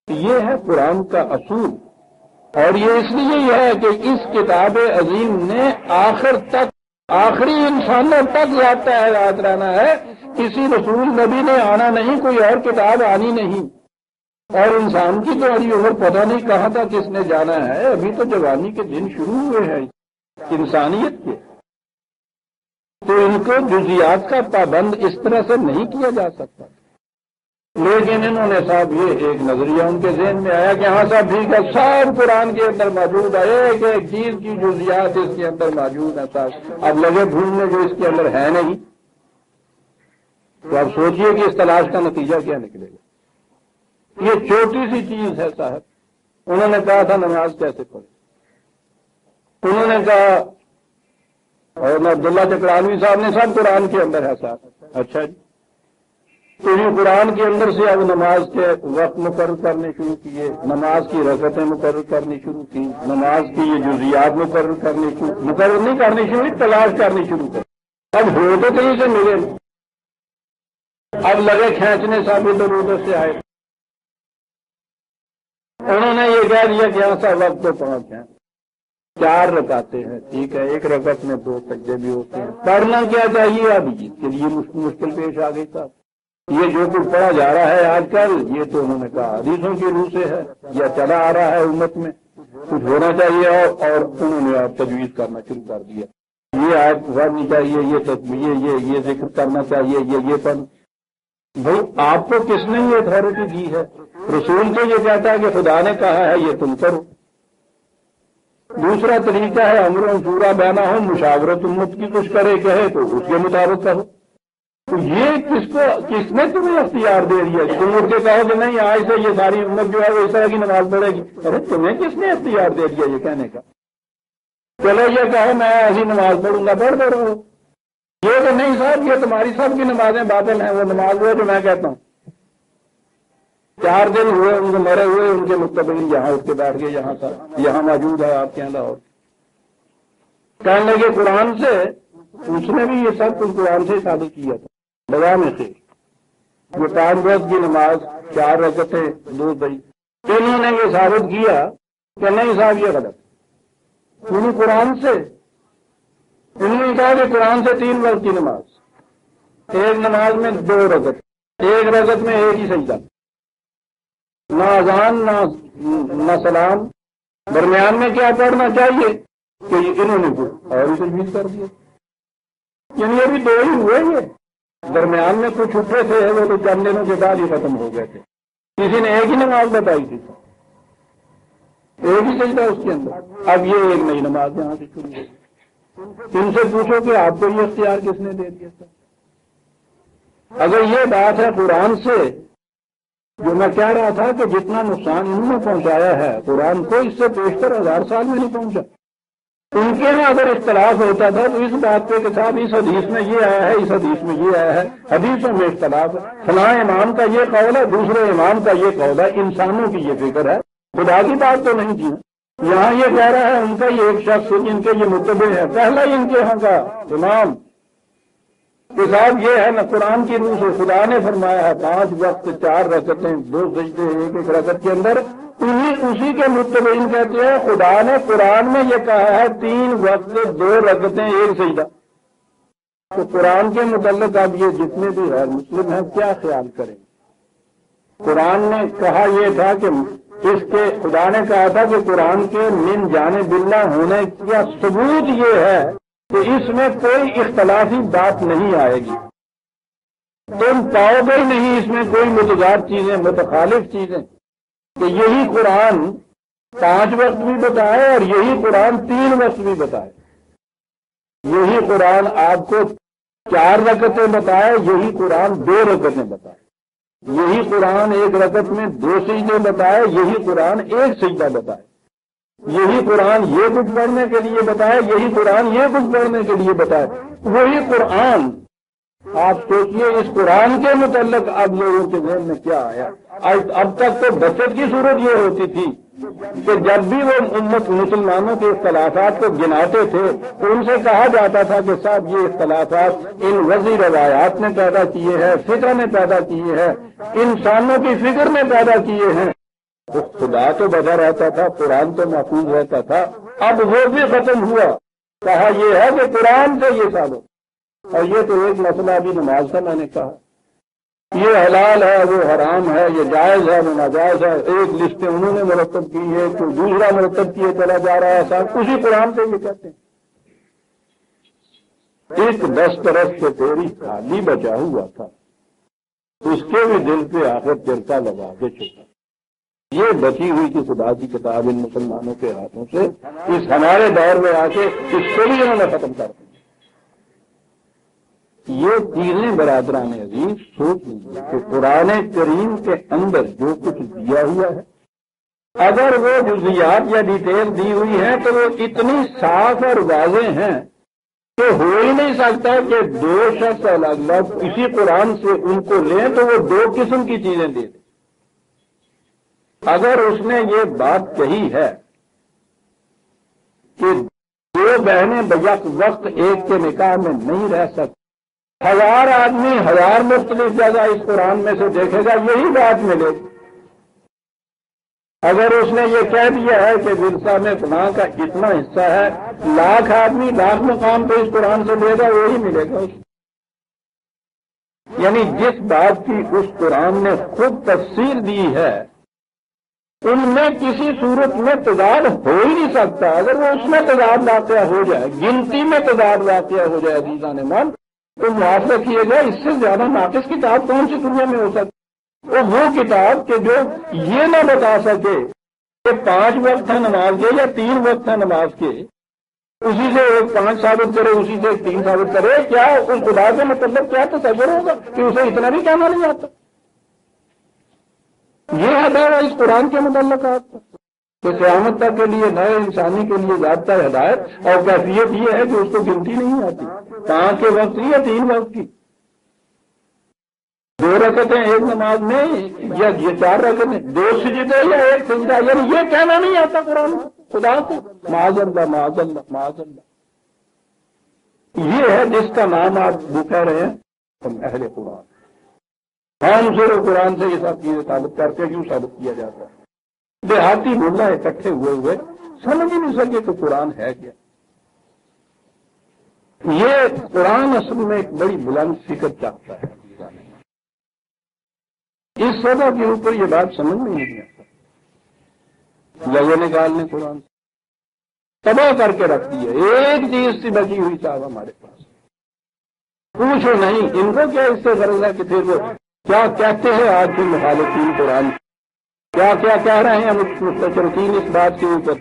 یہ ہے قرآن کا اصول. اور یہ اس لیے ہے کہ اس کتاب عظیم نے آخر تک، آخری انسانوں تک ضابطہ ہدایت رہنا ہے. کسی رسول نبی نے آنا نہیں، کوئی اور کتاب آنی نہیں. اور انسان کی تو ابھی عمر پتہ نہیں کہاں تک کس نے جانا ہے. ابھی تو جوانی کے دن شروع ہوئے ہیں انسانیت کے. تو ان کو جزیات کا پابند اس طرح سے نہیں کیا جا سکتا. لیکن انہوں نے صاحب یہ ایک نظریہ ان کے ذہن میں آیا کہ ہاں صاحب ٹھیک ہے، سب قرآن کے اندر موجود ہے، ایک ایک چیز کی جزیات اس کے اندر موجود ہے صاحب. اب لگے ڈھونڈنے جو اس کے اندر ہے نہیں. تو اب سوچئے کہ اس تلاش کا نتیجہ کیا نکلے گا. یہ چھوٹی سی چیز ہے صاحب. انہوں نے کہا تھا نماز کیسے پڑھے. انہوں نے کہا، اور عبداللہ چکرانوی صاحب نے سب قرآن کے اندر ہے صاحب. اچھا جی، تو یہ قرآن کے اندر سے اب نماز کے وقت مقرر کرنے شروع کیے، نماز کی رکعتیں مقرر کرنی شروع کی، نماز کی یہ جزیات مقرر نہیں کرنی شروع، تلاش کرنی شروع کر. اب ہو تو کہیں سے ملے، اب لگے کھینچنے صاحب ادھر ادھر سے آئے. انہوں نے یہ کہہ دیا کہ ایسا وقت تو پہنچ جائیں. 4 رکعتیں ہیں، ٹھیک ہے، ایک رکعت میں 2 سجدے بھی ہوتے ہیں. پڑھنا کیا چاہیے اب اس کے لیے مشکل پیش آ گئی صاحب. یہ جو کچھ پڑھا جا رہا ہے آج کل، یہ تو انہوں نے کہا حدیثوں کی روح سے ہے، یا چلا آ رہا ہے امت میں، کچھ ہونا چاہیے. اور انہوں نے تجویز کرنا شروع کر دیا. یہ آیت پڑھنی چاہیے، یہ ذکر کرنا چاہیے، یہ پڑھ. بھائی آپ کو کس نے یہ اتھارٹی دی ہے؟ رسول تو یہ کہتا ہے کہ خدا نے کہا ہے یہ تم کرو. دوسرا طریقہ ہے امر شورا بینہم، مشاورت امت کی کچھ کرے کہے تو اس کے مطابق کرو. تو یہ کس نے تمہیں اختیار دے دیا؟ تم اٹھ کے کہو کہ نہیں آج سے یہ ساری امت جو ہے وہ اس طرح کی نماز پڑھے گی. ارے تمہیں کس نے اختیار دے دیا یہ کہنے کا؟ چلو یہ کہو میں ایسی نماز پڑھوں گا، پڑھ دے رہو. یہ تو نہیں صاحب، یہ تمہاری سب کی نمازیں باطل ہیں، وہ نماز وہ جو میں کہتا ہوں. 4 دن ہوئے ان کو مرے ہوئے، ان کے متبعین یہاں اٹھ کے بیٹھ گئے، یہاں موجود ہے آپ کے یہاں لاہور۔ کہنے لگے قرآن سے، اس نے بھی یہ سب کچھ قرآن سے ثابت کیا تھا بغیر میں سے۔ یہ 5 وقت کی نماز 4 رکعتیں 2 دئی، انہوں نے یہ ثابت کیا کہ نہیں صاحب یہ غلط، انہیں قرآن سے، انہوں نے کہا کہ قرآن سے 3 وقت کی نماز، ایک نماز میں 2 رکعت، ایک رکعت میں ایک ہی سجدہ، نہ اذان نہ سلام، درمیان میں کیا پڑھنا چاہیے کہ انہوں نے کچھ اور ہی تجویز کر دیا۔ یعنی ابھی 2 ہی ہوئے، یہ درمیان میں کچھ اٹھے تھے، وہ تو چند دنوں کے بعد ہی ختم ہو گئے تھے۔ کسی نے ایک ہی نماز بتائی تھی، ایک ہی سجدہ اس کے اندر، اب یہ ایک نئی نماز یہاں سے شروع ہوئی۔ ان سے پوچھو کہ آپ کو یہ اختیار کس نے دے دیا تھا؟ اگر یہ بات ہے قرآن سے، جو میں کہہ رہا تھا کہ جتنا نقصان انہوں نے پہنچایا ہے قرآن کو، اس سے بیشتر 1000 سال میں نہیں پہنچا۔ ان کے یہاں اگر اختلاف ہوتا تھا تو اس بات پہ کہ صاحب اس حدیث میں یہ آیا ہے، اس حدیث میں یہ آیا ہے، حدیثوں میں اختلاف ہے، فلاں امام کا یہ قول ہے، دوسرے امام کا یہ قول ہے، انسانوں کی یہ فکر ہے، خدا کی بات تو نہیں کی۔ یہاں یہ کہہ رہا ہے ان کا یہ ایک شخص جن کے یہ متبع ہے، پہلا ہی ان کے یہاں کا امام کہ صاحب یہ ہے نا قرآن کی روح سے خدا نے فرمایا ہے 5 وقت 4 رکعتیں 2 سجدے ایک رکعت کے اندر، اسی کے متبعین کہتے ہیں خدا نے قرآن میں یہ کہا ہے 3 وقت 2 رکعتیں ایک سجدہ۔ تو قرآن کے متعلق اب یہ جتنے بھی غیر مسلم ہیں کیا خیال کریں؟ قرآن نے کہا یہ تھا کہ اس کے خدا نے کہا تھا کہ قرآن کے من جانب اللہ ہونے کا ثبوت یہ ہے کہ اس میں کوئی اختلافی بات نہیں آئے گی، تم پاؤ گے نہیں اس میں کوئی متضاد چیزیں، متخالف چیزیں، کہ یہی قرآن 5 وقت بھی بتائے اور یہی قرآن 3 وقت بھی بتائے، یہی قرآن آپ کو 4 رکعتیں بتائے، یہی قرآن 2 رکعتیں بتائے، یہی قرآن 1 رکعت میں 2 سجدے بتائے، یہی قرآن 1 سجدہ بتائے، یہی قرآن یہ کچھ پڑھنے کے لیے بتائے، یہی قرآن یہ کچھ پڑھنے کے لیے بتائے، وہی قرآن۔ آپ سوچئے اس قرآن کے متعلق اب لوگوں کے ذہن میں کیا آیا؟ اب تک تو بچت کی صورت یہ ہوتی تھی کہ جب بھی وہ امت مسلمانوں کے اختلافات کو گناتے تھے تو ان سے کہا جاتا تھا کہ صاحب یہ اختلافات ان وضعی روایات نے پیدا کیے ہیں، فکر نے پیدا کیے ہیں، انسانوں کی فکر نے پیدا کیے ہیں۔ تو خدا تو بچا رہتا تھا، قرآن تو محفوظ رہتا تھا، اب وہ بھی ختم ہوا۔ کہا یہ ہے کہ قرآن سے یہ ثابت، اور یہ تو ایک مسئلہ ابھی نماز کا میں نے کہا، یہ حلال ہے وہ حرام ہے، یہ جائز ہے وہ ناجائز ہے، ایک لسٹیں انہوں نے مرتب کی ہے، تو دوسرا مرتب کیے چلا جا رہا ہے، صاحب اسی قرآن سے یہ کہتے ہیں۔ ایک 10 طرف سے تیری خالی بچا ہوا تھا، اس کے بھی دل پہ آخر چرتا لگا کے چھوڑا۔ یہ بچی ہوئی کی خدا کی کتاب ان مسلمانوں کے ہاتھوں سے اس ہمارے دور میں آ کے اس کو بھی انہوں نے ختم کر دیا۔ یہ چیزیں برادران عزیز سوچ لیجیے کہ قرآن کریم کے اندر جو کچھ دیا ہوا ہے، اگر وہ جزیات یا ڈیٹیل دی ہوئی ہیں تو وہ اتنی صاف اور واضح ہیں کہ ہو ہی نہیں سکتا کہ 2 شخص الگ الگ اسی قرآن سے ان کو لیں تو وہ 2 قسم کی چیزیں دے دیں۔ اگر اس نے یہ بات کہی ہے کہ 2 بہنیں بیک وقت ایک کے نکاح میں نہیں رہ سکتی، 1000 آدمی 1000 مختلف جگہ اس قرآن میں سے دیکھے گا یہی بات ملے گی۔ اگر اس نے یہ کہہ دیا ہے کہ ورثہ میں فلاں کا اتنا حصہ ہے، 1,00,000 آدمی 1,00,000 مقام پہ اس قرآن سے لے گا وہی ملے گا اس۔ یعنی جس بات کی اس قرآن نے خود تفسیر دی ہے ان میں کسی صورت میں تضاد ہو ہی نہیں سکتا۔ اگر وہ اس میں تضاد واقع ہو جائے، گنتی میں تضاد واقع ہو جائے عزیزان مان، تو معاف رکھیے گا اس سے زیادہ ناقص کتاب کون سی دنیا میں ہو سکتی؟ وہ کتاب کہ جو یہ نہ بتا سکے کہ 5 وقت ہے نماز کے یا 3 وقت ہے نماز کے، اسی سے ایک 5 ثابت کرے، اسی سے ایک 3 ثابت کرے، کیا اس خدا کے مطلب کیا تصور ہوگا کہ اسے اتنا بھی کہنا نہیں آتا؟ یہ ہے اس قرآن کے متعلق آپ کو کہ قیامت تک کے لیے نئے انسانی کے لیے ضابطہ ہدایت اور کیفیت یہ ہے کہ اس کو گنتی نہیں آتی 5 کے وقت کی یا 3 وقت کی۔ 2 رکعتیں ایک نماز میں یا یہ 4 رکعتیں 2 سجدے یا 1 سجدہ، یعنی یہ کہنا نہیں آتا قرآن خدا کو، معاذ اللہ معاذ اللہ معاذ اللہ۔ یہ ہے جس کا نام آپ وہ کہہ رہے ہیں ہم اہل قرآن۔ ہم صرف قرآن سے یہ سب چیزیں ثابت کرتے کیوں ثابت کیا جاتا ہے؟ دیہاتی ملا اکٹھے ہوئے سمجھ ہی نہیں سکے کہ قرآن ہے کیا۔ یہ قرآن اصل میں ایک بڑی بلند فکر چاہتا ہے، اس سطح کے اوپر یہ بات سمجھ میں نہیں آتا۔ لگے نکالنے قرآن تباہ کر کے رکھتی ہے، ایک چیز سی بچی ہوئی صاحب ہمارے پاس، پوچھو نہیں ان کو کیا اس سے غرض ہے کہ پھر وہ کیا کہتے ہیں آج بھی مخالفین قرآن، کیا کیا کہہ رہے ہیں مستشرقین اس بات کے اوپر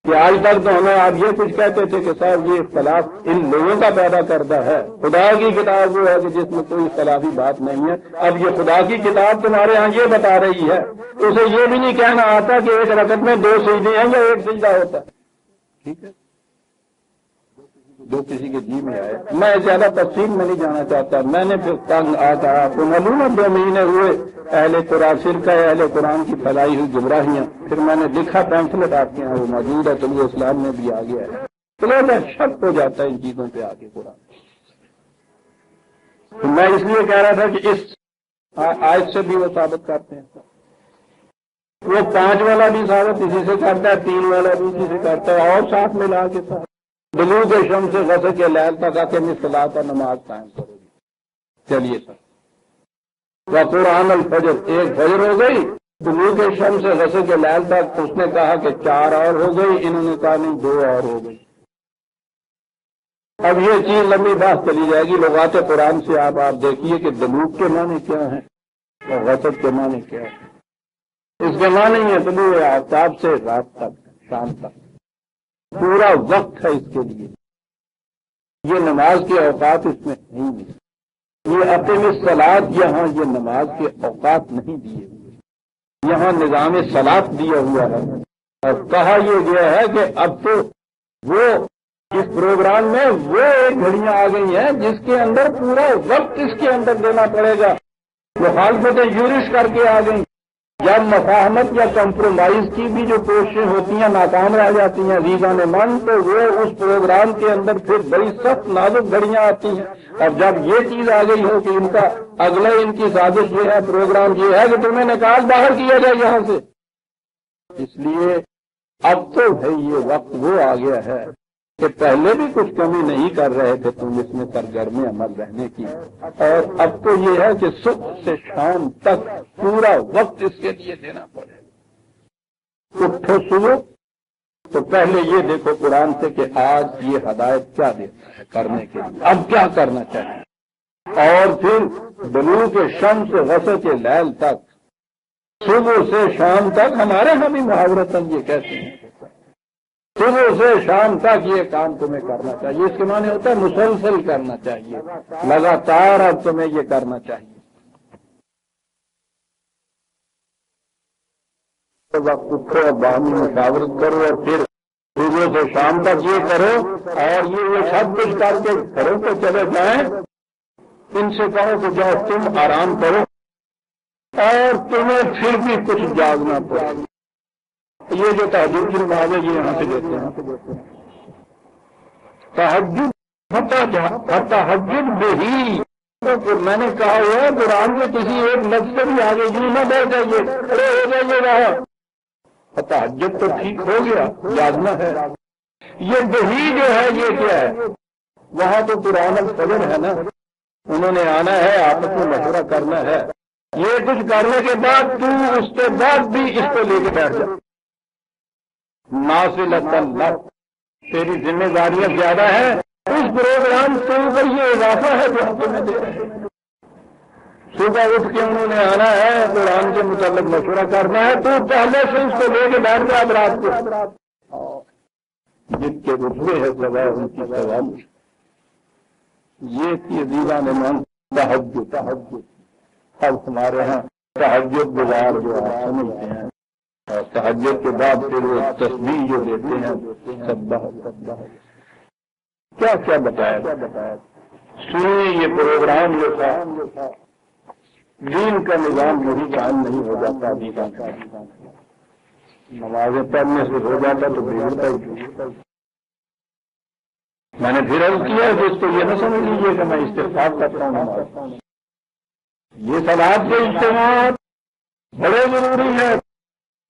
کہ آج تک تو ہمیں آپ یہ کچھ کہتے تھے کہ صاحب یہ اختلاف ان لوگوں کا پیدا کردہ ہے، خدا کی کتاب وہ ہے کہ جس میں کوئی اختلافی بات نہیں ہے۔ اب یہ خدا کی کتاب تمہارے ہاں یہ بتا رہی ہے، اسے یہ بھی نہیں کہنا آتا کہ ایک رکعت میں 2 سجدے ہیں یا 1 سجدہ ہوتا ہے، ٹھیک ہے، جو کسی کے جی میں آئے۔ میں زیادہ تفصیل میں نہیں جانا چاہتا، میں نے پھر تنگ آتا آپ کو معلوم ہے 2 مہینے ہوئے اہل قرآن فرقہ اہل قرآن کی پھیلائی ہوئی گمراہیاں، پھر میں نے لکھا پیمفلٹ آپ کے یہاں وہ موجود ہے، طلوع اسلام میں بھی آ گیا ہے، چلو میں شک ہو جاتا ہے ان چیزوں پہ آ کے قرآن۔ میں اس لیے کہہ رہا تھا کہ اس آیت سے بھی وہ ثابت کرتے ہیں، وہ 5 والا بھی ثابت اسی سے کرتا ہے، 3 والا بھی اسی سے کرتا ہے، اور ساتھ ملا کے ساتھ بلوغ شمس سے غسق لیل تک آ کے صلاۃ نماز قائم کرو گی۔ چلیے سر قرآن الفجر، ایک فجر ہو گئی، بلوغ شمس سے غسق لیل تک اس نے کہا کہ 4 اور ہو گئی، انہوں نے کہا نہیں 2 اور ہو گئی۔ اب یہ چیز لمبی بات چلی جائے گی، لغات قرآن سے آپ دیکھیے کہ بلوغ کے معنی کیا ہیں اور غسق کے معنی کیا ہے۔ اس کے معنی ہے طلوع آفتاب سے رات تک، شام تک، پورا وقت ہے اس کے لیے۔ یہ نماز کے اوقات اس میں نہیں ہے، یہ اقیم الصلاۃ یہاں یہ نماز کے اوقات نہیں دیے ہوئے، یہاں نظام صلاۃ دیا ہوا ہے، اور کہا یہ گیا ہے کہ اب تو وہ اس پروگرام میں وہ ایک گھڑیاں آ گئی ہیں جس کے اندر پورا وقت اس کے اندر دینا پڑے گا۔ مخالفتیں یورش کر کے آ گئی، یا مفاہمت یا کمپرومائز کی بھی جو کوششیں ہوتی ہیں ناکام رہ جاتی ہیں ریزان من، تو وہ اس پروگرام کے اندر پھر بڑی سخت نازک گھڑیاں آتی ہیں۔ اور جب یہ چیز آ گئی ہو کہ ان کا اگلا ان کی سازش یہ ہے، پروگرام یہ ہے کہ تمہیں نکال باہر کیا جائے یہاں سے، اس لیے اب تو بھائی یہ وقت وہ آ گیا ہے کہ پہلے بھی کچھ کمی نہیں کر رہے تھے تم اس میں سرگرم عمل رہنے کی، اور اب تو یہ ہے کہ صبح سے شام تک پورا وقت اس کے لیے دینا پڑے۔ اٹھو صبح تو پہلے یہ دیکھو قرآن سے کہ آج یہ ہدایت کیا دیتا ہے کرنے کے لیے، اب کیا کرنا چاہیے، اور پھر بلوغ شمس سے غسق لیل تک، صبح سے شام تک، ہمارے ہاں بھی محاورتاً یہ کہتے ہیں صبح سے شام تک یہ کام تمہیں کرنا چاہیے۔ اس کے معنی ہوتا ہے مسلسل کرنا چاہیے، لگاتار اب تمہیں یہ کرنا چاہیے۔ وقت اٹھو اور باہمی مشاورت کرو، اور پھر صبح سے شام تک یہ کرو، اور یہ سب کچھ کر کے گھروں پہ چلے جائیں، ان سے کہو کہ جاؤ تم آرام کرو، اور تمہیں پھر بھی کچھ جاگنا پڑے۔ یہ جو تہجد کی نماز ہے یہ یہاں سے دیتے ہیں، تہجد بہی، میں نے کہا ہوا ہے قرآن میں کسی ایک لفظ سے بھی آگے یوں نہ بیٹھ جائیے، کھڑے ہو جائیے رہا، تہجد تو ٹھیک ہو گیا، جاگنا ہے۔ یہ بہی جو ہے یہ کیا ہے؟ وہاں تو قرآن الفجر ہے نا، انہوں نے آنا ہے، آپس میں مشورہ کرنا ہے، یہ کچھ کرنے کے بعد تو اس کے بعد بھی اس کو لے کے بیٹھ جا، ناصلۃ لک، تیری ذمہ داریاں زیادہ ہیں، اس پروگرام سے اوپر یہ اضافہ ہے جو ہم تمہیں دے رہے ہیں۔ صبح اٹھ کے انہوں نے آنا ہے، قرآن کے متعلق مشورہ کرنا ہے، تو پہلے سے اس کو لے کے بیٹھ جا اب رات کو۔ جن کے رتبے ہے سزا ان کی سزا، یہ تھی عزیزان من تہجد۔ اب ہمارے ہاں تہجد گزار جو آپ سمجھتے ہیں، اور تہجد کے بعد پھر وہ تسبیح جو دیتے ہیں، سبح کیا کیا بتایا۔ سنیے یہ پروگرام جو تھا دین کا نظام یہی قائم نہیں ہو جاتا. نمازیں پڑھنے سے ہو جاتا تو بگڑتا ہی. میں نے پھر عرض کیا کہ اس کو یہ نہ سمجھ لیجیے کہ میں استغفار کرتا ہوں نماز. یہ صلاۃ کے اجتماعات بڑے ضروری ہے.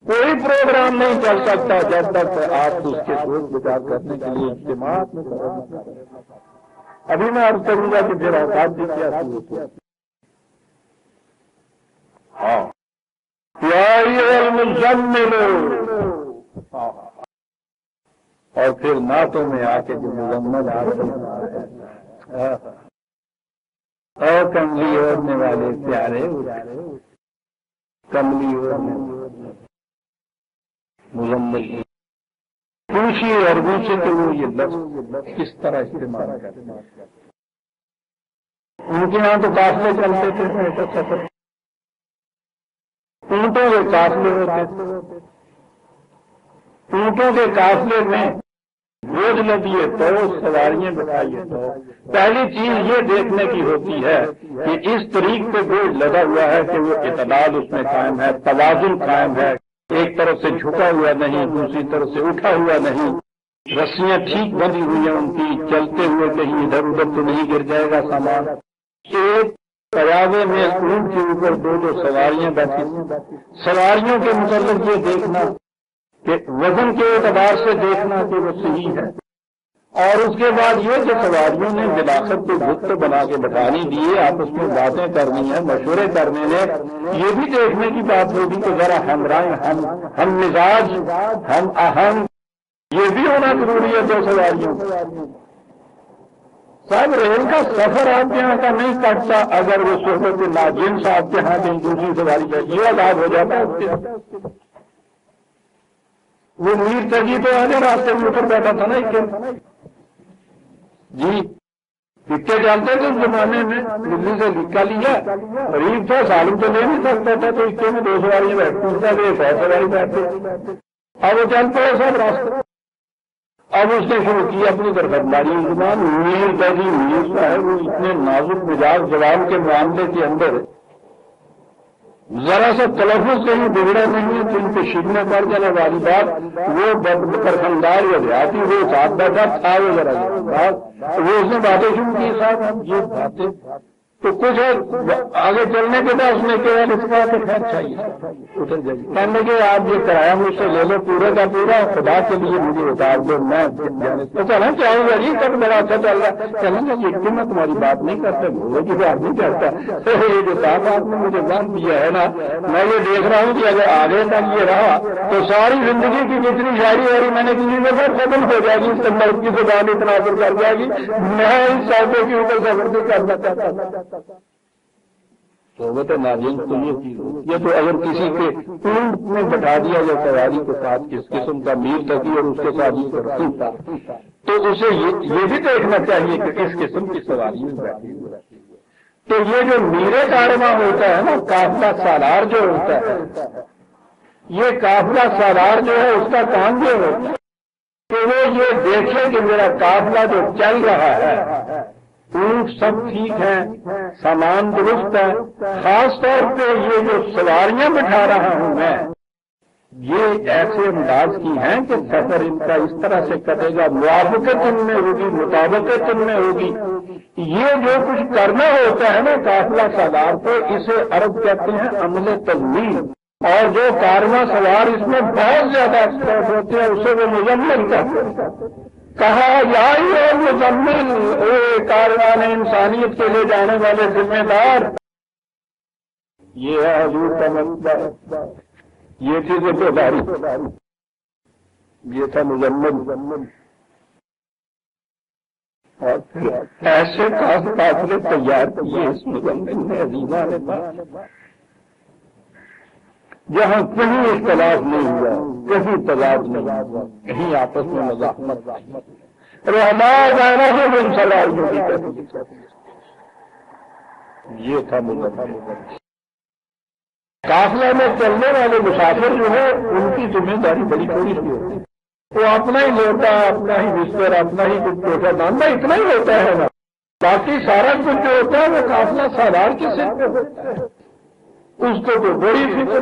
کوئی پروگرام نہیں چل سکتا جب تک آپ اس کے سوچ بچار کرنے کے لیے اجتماعات میں کریں. ابھی میں عرض کروں گا کہ پھر اوقات بھی کیا ہوتی ہے. ہاں اور پھر نعتوں میں آ کے جو مزمل اور کملی اوڑھنے والے پیارے کملی اوڑھنے مزمل پوچھی اور پوچھے کہ وہ یہ لفظ کس طرح استعمال کرتے ہیں. ان کے یہاں تو قافلے چلتے تھے. اونٹوں کے قافلے ہوتے تھے. اونٹوں کے قافلے میں بوجھ لدیے تو سواریاں بٹھائیے تو پہلی چیز یہ دیکھنے کی ہوتی ہے کہ اس طریق پہ بوجھ لگا ہوا ہے کہ وہ اعتدال اس میں قائم ہے, توازن قائم ہے, ایک طرف سے جھکا ہوا نہیں, دوسری طرف سے اٹھا ہوا نہیں, رسیاں ٹھیک بندھی ہوئی ہیں ان کی, چلتے ہوئے کہیں ادھر ادھر تو نہیں گر جائے گا سامان. ایک پیاوے میں اونٹ کے اوپر دو سواریاں بیٹھی. سواریوں کے متعلق یہ دیکھنا کہ وزن کے اعتبار سے دیکھنا کہ وہ صحیح ہے, اور اس کے بعد یہ کہ سواریوں نے وراثت کو گفت بنا کے بٹھانی دیے, آپس میں باتیں کرنی ہیں, مشورے کرنے نے یہ بھی دیکھنے کی بات ہوگی کہ ذرا ہم رائے, ہم مزاج, ہم اہم, یہ بھی ہونا ضروری ہے. دو سواریوں صاحب ریل کا سفر آپ کے یہاں کا نہیں کٹتا اگر وہ صحبت ناجنس آپ کے یہاں کہیں دوسری سواری کا یہ آزاد ہو جاتا ہے. وہ میر تجی تو آگے راستے میں اتر بیٹھا تھا نا اکے. جی اکے جانتے تھے اس زمانے میں, دلی سے لکھا لیا غریب تھا, سالم تو لے نہیں سکتا تھا, تو اکے میں دو سواریاں بیٹھتی تھا, ایک اور سواری بیٹھتی. اب وہ چل پڑے سب راستے. اب اس نے شروع کی اپنی درخوارداری زبان. میر تجی میر ہے, وہ اتنے نازک مزاج جوان کے معاملے کے اندر ذرا سا تلفظ کہیں بگڑا نہیں ہے تو ان کے شکنے پڑ جانے والی بات. وہ برخندار یا دیہاتی وہ ساتھ بیٹھا تھا, وہ ذرا بات وہ اس نے باتیں شروع کی. صاحب یہ باتیں تو کچھ آگے چلنے کے بعد اس نے کہا اس کا تو خیر چاہیے اتر جائیے. کہنے کہ آپ یہ کرایہ مجھ سے لے لو پورے کا پورا, خدا کے لیے مجھے اتار دو, میں چلنا چاہوں گا. جی تک میرا اچھا چل رہا ہے, چلیں گا یہ کہ میں تمہاری بات نہیں کرتا, بولے کی بات نہیں کرتا. یہ جو صاحب آپ نے مجھے بات دیا ہے نا, میں یہ دیکھ رہا ہوں کہ اگر آگے تک یہ رہا تو ساری زندگی کی جتنی شاعری واری میں نے کسی میں سب ختم ہو جائے گی. اس کے مرد کی زبان اتنا اثر کر جائے گی, میں اس سائدوں کے اوپر سفر بھی کرنا چاہتا تھا. صحبت ناجنس تو یہ چیز ہوتی ہے. تو اگر کسی کے اونٹ میں بٹھا دیا جائے سواری کے ساتھ کس قسم کا میر تکی اور اس کے ساتھ یہ کرتی تھا, تو اسے یہ بھی دیکھنا چاہیے کہ کس قسم کی سواری میں بیٹھی ہوئی. تو یہ جو میرے کارواں ہوتا ہے نا, قافلہ سالار جو ہوتا ہے, یہ قافلہ سالار جو ہے اس کا کام یہ ہوتا ہے کہ وہ یہ دیکھے کہ میرا قافلہ جو چل رہا ہے, اونٹ سب ٹھیک ہیں, سامان درست ہے, خاص طور پہ یہ جو سواریاں بٹھا رہا ہوں میں, یہ ایسے انداز کی ہیں کہ سفر ان کا اس طرح سے کٹے گا, موافقت ان میں ہوگی, مطابقت ان میں ہوگی. یہ جو کچھ کرنا ہوتا ہے نا قافلہ سالار کو, اسے عرب کہتے ہیں عمل تضمین. اور جو کارواں سوار اس میں بہت زیادہ ایکسپرٹ ہوتے ہیں اسے وہ مزمل کہتے ہیں. کہا یا مزمل, اے کاروان انسانیت کے لے جانے والے ذمہ دار. یہ ہے حضور کا مطلب, یہ تھی ذمہ داری, یہ تھا مزمل. اور پھر ایسے قافلے تیار کیے اس مزمل نے عظیمہ نے جہاں کہیں اختلاف نہیں ہوا, کہیں تضاد نہیں ہوا, کہیں آپس میں مزاحمت. سواریوں کی کہتے یہ تھا مزمل. قافلہ میں چلنے والے مسافر جو ہے ان کی ذمہ داری بڑی تھوڑی سی ہوتی ہے. وہ اپنا ہی لوٹا, اپنا ہی بستر, اپنا ہی کچھ ٹوٹا باندھا, اتنا ہی ہوتا ہے نا. باقی سارا کچھ جو ہوتا ہے وہ قافلہ سالار کے سر پہ ہوتا ہے. اس کو تو بڑی فکر،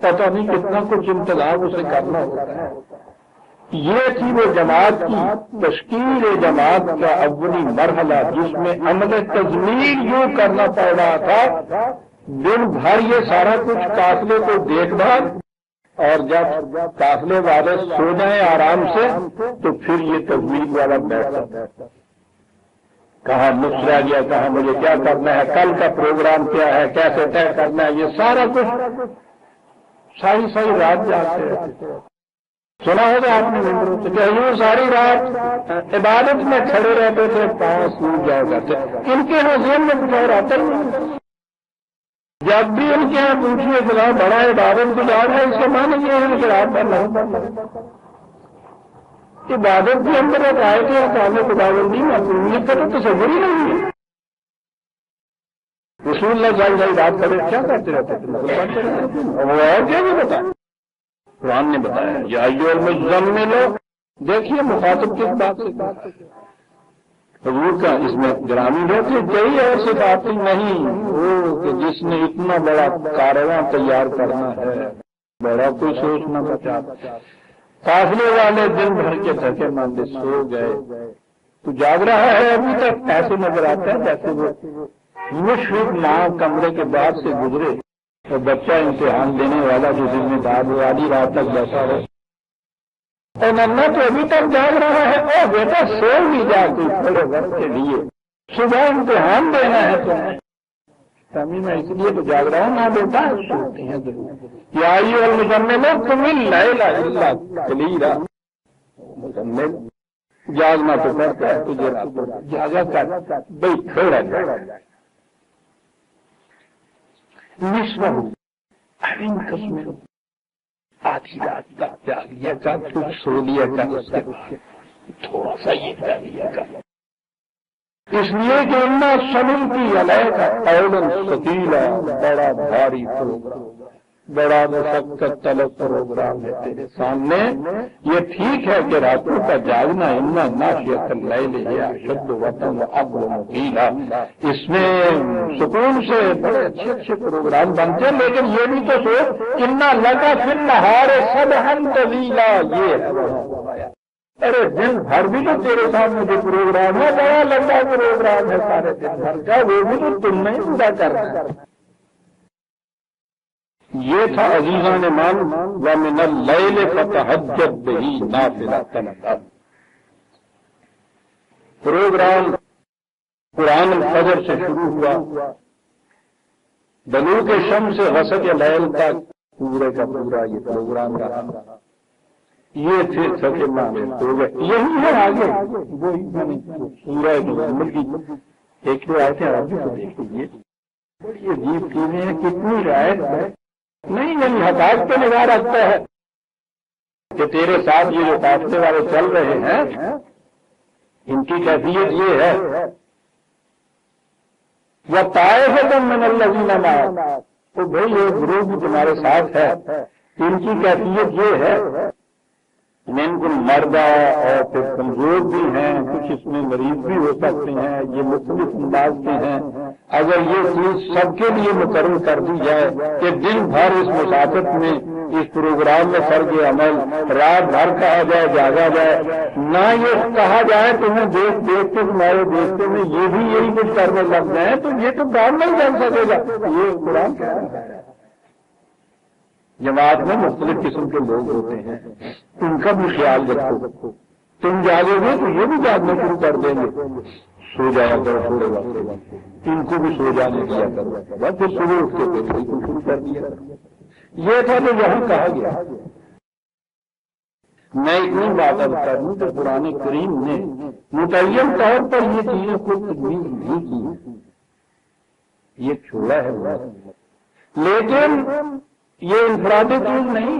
پتہ نہیں کتنا کچھ انتظام اسے کرنا ہوتا ہے۔ یہ تھی وہ جماعت کی تشکیل جماعت کا اولی مرحلہ، جس میں عمل تضمین یوں کرنا پڑ رہا تھا، دن بھر یہ سارا کچھ قافلے کو دیکھ بھال، اور جب قافلے والے سو جائیں آرام سے تو پھر یہ تضمین والا بیٹھتا، کہاں نقص رہ گیا، کہاں مجھے کیا کرنا ہے، کل کا پروگرام کیا ہے، کیسے طے کرنا ہے، یہ سارا کچھ ساری رات جاگتے رہتے۔ سنا ہوگا آپ نے ممبروں سے کہ حضور ساری رات عبادت میں کھڑے رہتے تھے، پاؤں سوج جایا کرتے، ان کے ذہن میں کچھ اور آتا ہی نہیں۔ جب بھی ان کے یہاں پوچھنے کے بعد بڑا عبادت گزار ہے، اس کے معنی یہ ہے کہ رات بھر نہیں عبادت کے اندر ایک آئے کہ کام خداوندی معصومیت کا تو تصور ہی نہیں ہے۔ رسول اللہ صلی اللہ علیہ وسلم رات کرے کیا کرتے رہتے تھے، وہ اور کیا نہیں بتایا، قرآن نے بتایا یا ایھا المزمل۔ دیکھیے مخاطب کس بات سے، حضور کا اس میں گرامی ہے کہ کوئی اور صفاتی نہیں وہ کہ جس نے اتنا بڑا کارواں تیار کرنا ہے، بڑا کوئی سوچنا بچا۔ قافلے والے دن بھر کے تھکے ماندے سو گئے، تو جاگ رہا ہے ابھی تک، ایسے نظر آتا ہے جیسے وہ مشرق ماں کمرے کے بعد سے گزرے اور بچہ امتحان دینے والا جو ذمہ دار وہ آدھی رات تک بیٹھا ہے، اور ننا تو ابھی تک جاگ رہا ہے، اور بیٹا سو بھی جا کوئی تھوڑے وقت کے لیے، صبح امتحان دینا ہے تمہیں میں اس لیے تو جاگ رہا ہوں نہ بیٹا سوتے ہیں ضرور۔ یا ایھا المزمل قم اللیل الا قلیلا، مزمل جاگنا تو پڑتا ہے تجھے، رات کو جاگا کر بھائی تھوڑا جائے نصفہ قسم آدھی رات تک جاگ لیا کر، کچھ سو لیا کر، اس کے بعد تھوڑا سا یہ کر لیا کر، اس لیے کہ انا سنلقی علیک قولا ثقیلا، بڑا بھاری پروگرام، بڑا مشقت طلب پروگرام ہے تیرے سامنے۔ یہ ٹھیک ہے کہ راتوں کا جاگنا انا ناشئۃ اللیل ہی اشد وطئا واقوم قیلا، اس میں سکون سے بڑے اچھے اچھے پروگرام بنتے ہیں، لیکن یہ بھی تو سوچ انا لک فی النہار سبحا طویلا، یہ ہے ارے دن بھر بھی تو تیرے سامنے جو پروگرام ہے بڑا لمبا پروگرام ہے سارے دن بھر کا، وہ بھی تو تم نہیں پورا کرنا ہے۔ یہ تھا عزیزان مان ومن اللیل فتہجد بہ نافلۃ لک، پروگرام قرآن الفجر سے شروع ہوا، بلوغ شمس سے غسق لیل تک پورے کا پورا یہ پروگرام رہا۔ یہ تھے سچے معنی ہو گئے، یہی ہے آگے وہی سورہ مزمل کی ایک دو آیتیں عربی کو دیکھ لیجیے، بڑی عجیب چیزیں ہیں، کتنی رعایت ہے، نہیں یعنی حقائق پہ نگاہ رکھتا ہے کہ تیرے ساتھ یہ جو قافلے والے چل رہے ہیں ان کی کیفیت یہ ہے، وَطَائِفَةٌ مِّنَ الَّذِينَ مَعَكَ، تو بھائی یہ گروہ بھی تمہارے ساتھ ہے، ان کی کیفیت یہ ہے، منکم مردہ، اور پھر کمزور بھی ہیں، کچھ اس میں مریض بھی ہو سکتے ہیں، یہ مختلف انداز کے ہیں۔ اگر یہ چیز سب کے لیے مقرر کر دی جائے کہ دن بھر اس مسافت میں اس پروگرام میں فرض عمل، رات بھر کہا جائے جاگا جائے، نہ یہ کہا جائے تمہیں دیکھ دیکھ کے تمہارے دیکھتے میں یہ بھی یہی کچھ کرنے لگ جائیں، تو یہ تو کام نہیں چل سکے گا۔ یہ قرآن کہہ رہا ہے جماعت میں مختلف قسم کے لوگ ہوتے ہیں، ان کا بھی خیال رکھو، تم جاگو گے تو یہ بھی جاگنا شروع کر دیں گے، سو جایا کرو تھوڑے وقت، ان کو بھی سو جانے دیا کرو، بس پھر صبح اٹھ کے پھر بالکل شروع کر دیا کرو۔ یہ تھا جو یہاں کہا گیا۔ میں اتنی بات اب کر دوں کہ قرآن کریم نے متعین طور پر یہ چیزیں خود تجویز نہیں کی، یہ چھوڑا ہے، لیکن یہ انفرادی چیز نہیں،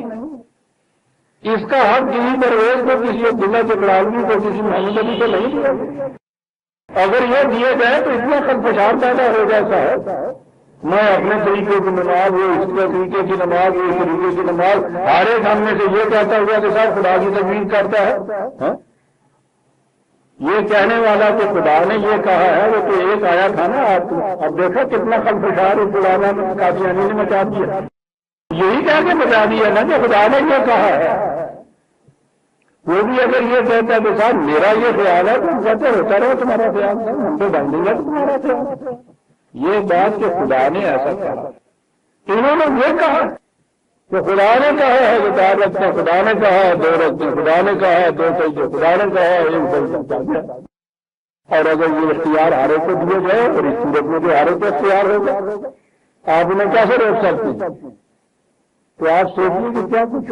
اس کا حق کسی درویش کو، کسی عبداللہ چکرالوی کو، کسی محمد علی کو نہیں دیا۔ اگر یہ دیے جائے تو اتنا خدشات پیدا ہو جاتا ہے، میں اپنے طریقے کی نماز ہو، اس کے طریقے کی نماز ہو، اس طریقے کی نماز، ہر ایک ہم میں سے یہ کہتا ہوا کہ صاحب خدا کی تجویز کرتا ہے، یہ کہنے والا کہ خدا نے یہ کہا ہے وہ تو ایک آیا تھا نا، اب دیکھو کتنا خلفشار خدا نے قادیانی نے مچا دیا، یہی کہہ کے مچا دیا نا کہ خدا نے یہ کہا ہے۔ وہ بھی اگر یہ کہتا ہے کہ صاحب میرا یہ خیال ہے تو کہتے ہوتا رہو تمہارا خیال ہے، ہم تو باندھیں گے تمہارا خیال۔ یہ بات کہ خدا نے ایسا کہا، انہوں نے یہ کہا کہ خدا نے کہا ہے کہ 4 رکعتیں، خدا نے کہا ہے 2 رکعتیں، خدا نے کہا ہے 2 سجدے، خدا نے کہا ہے 1 سجدہ۔ اور اگر یہ اختیار ہارے کو دیے جائے اور اس صورت میں جو ہارے کو اختیار ہوگا آپ انہیں کیسے روک سکتے ہیں؟ تو آپ سوچیے کہ کیا کچھ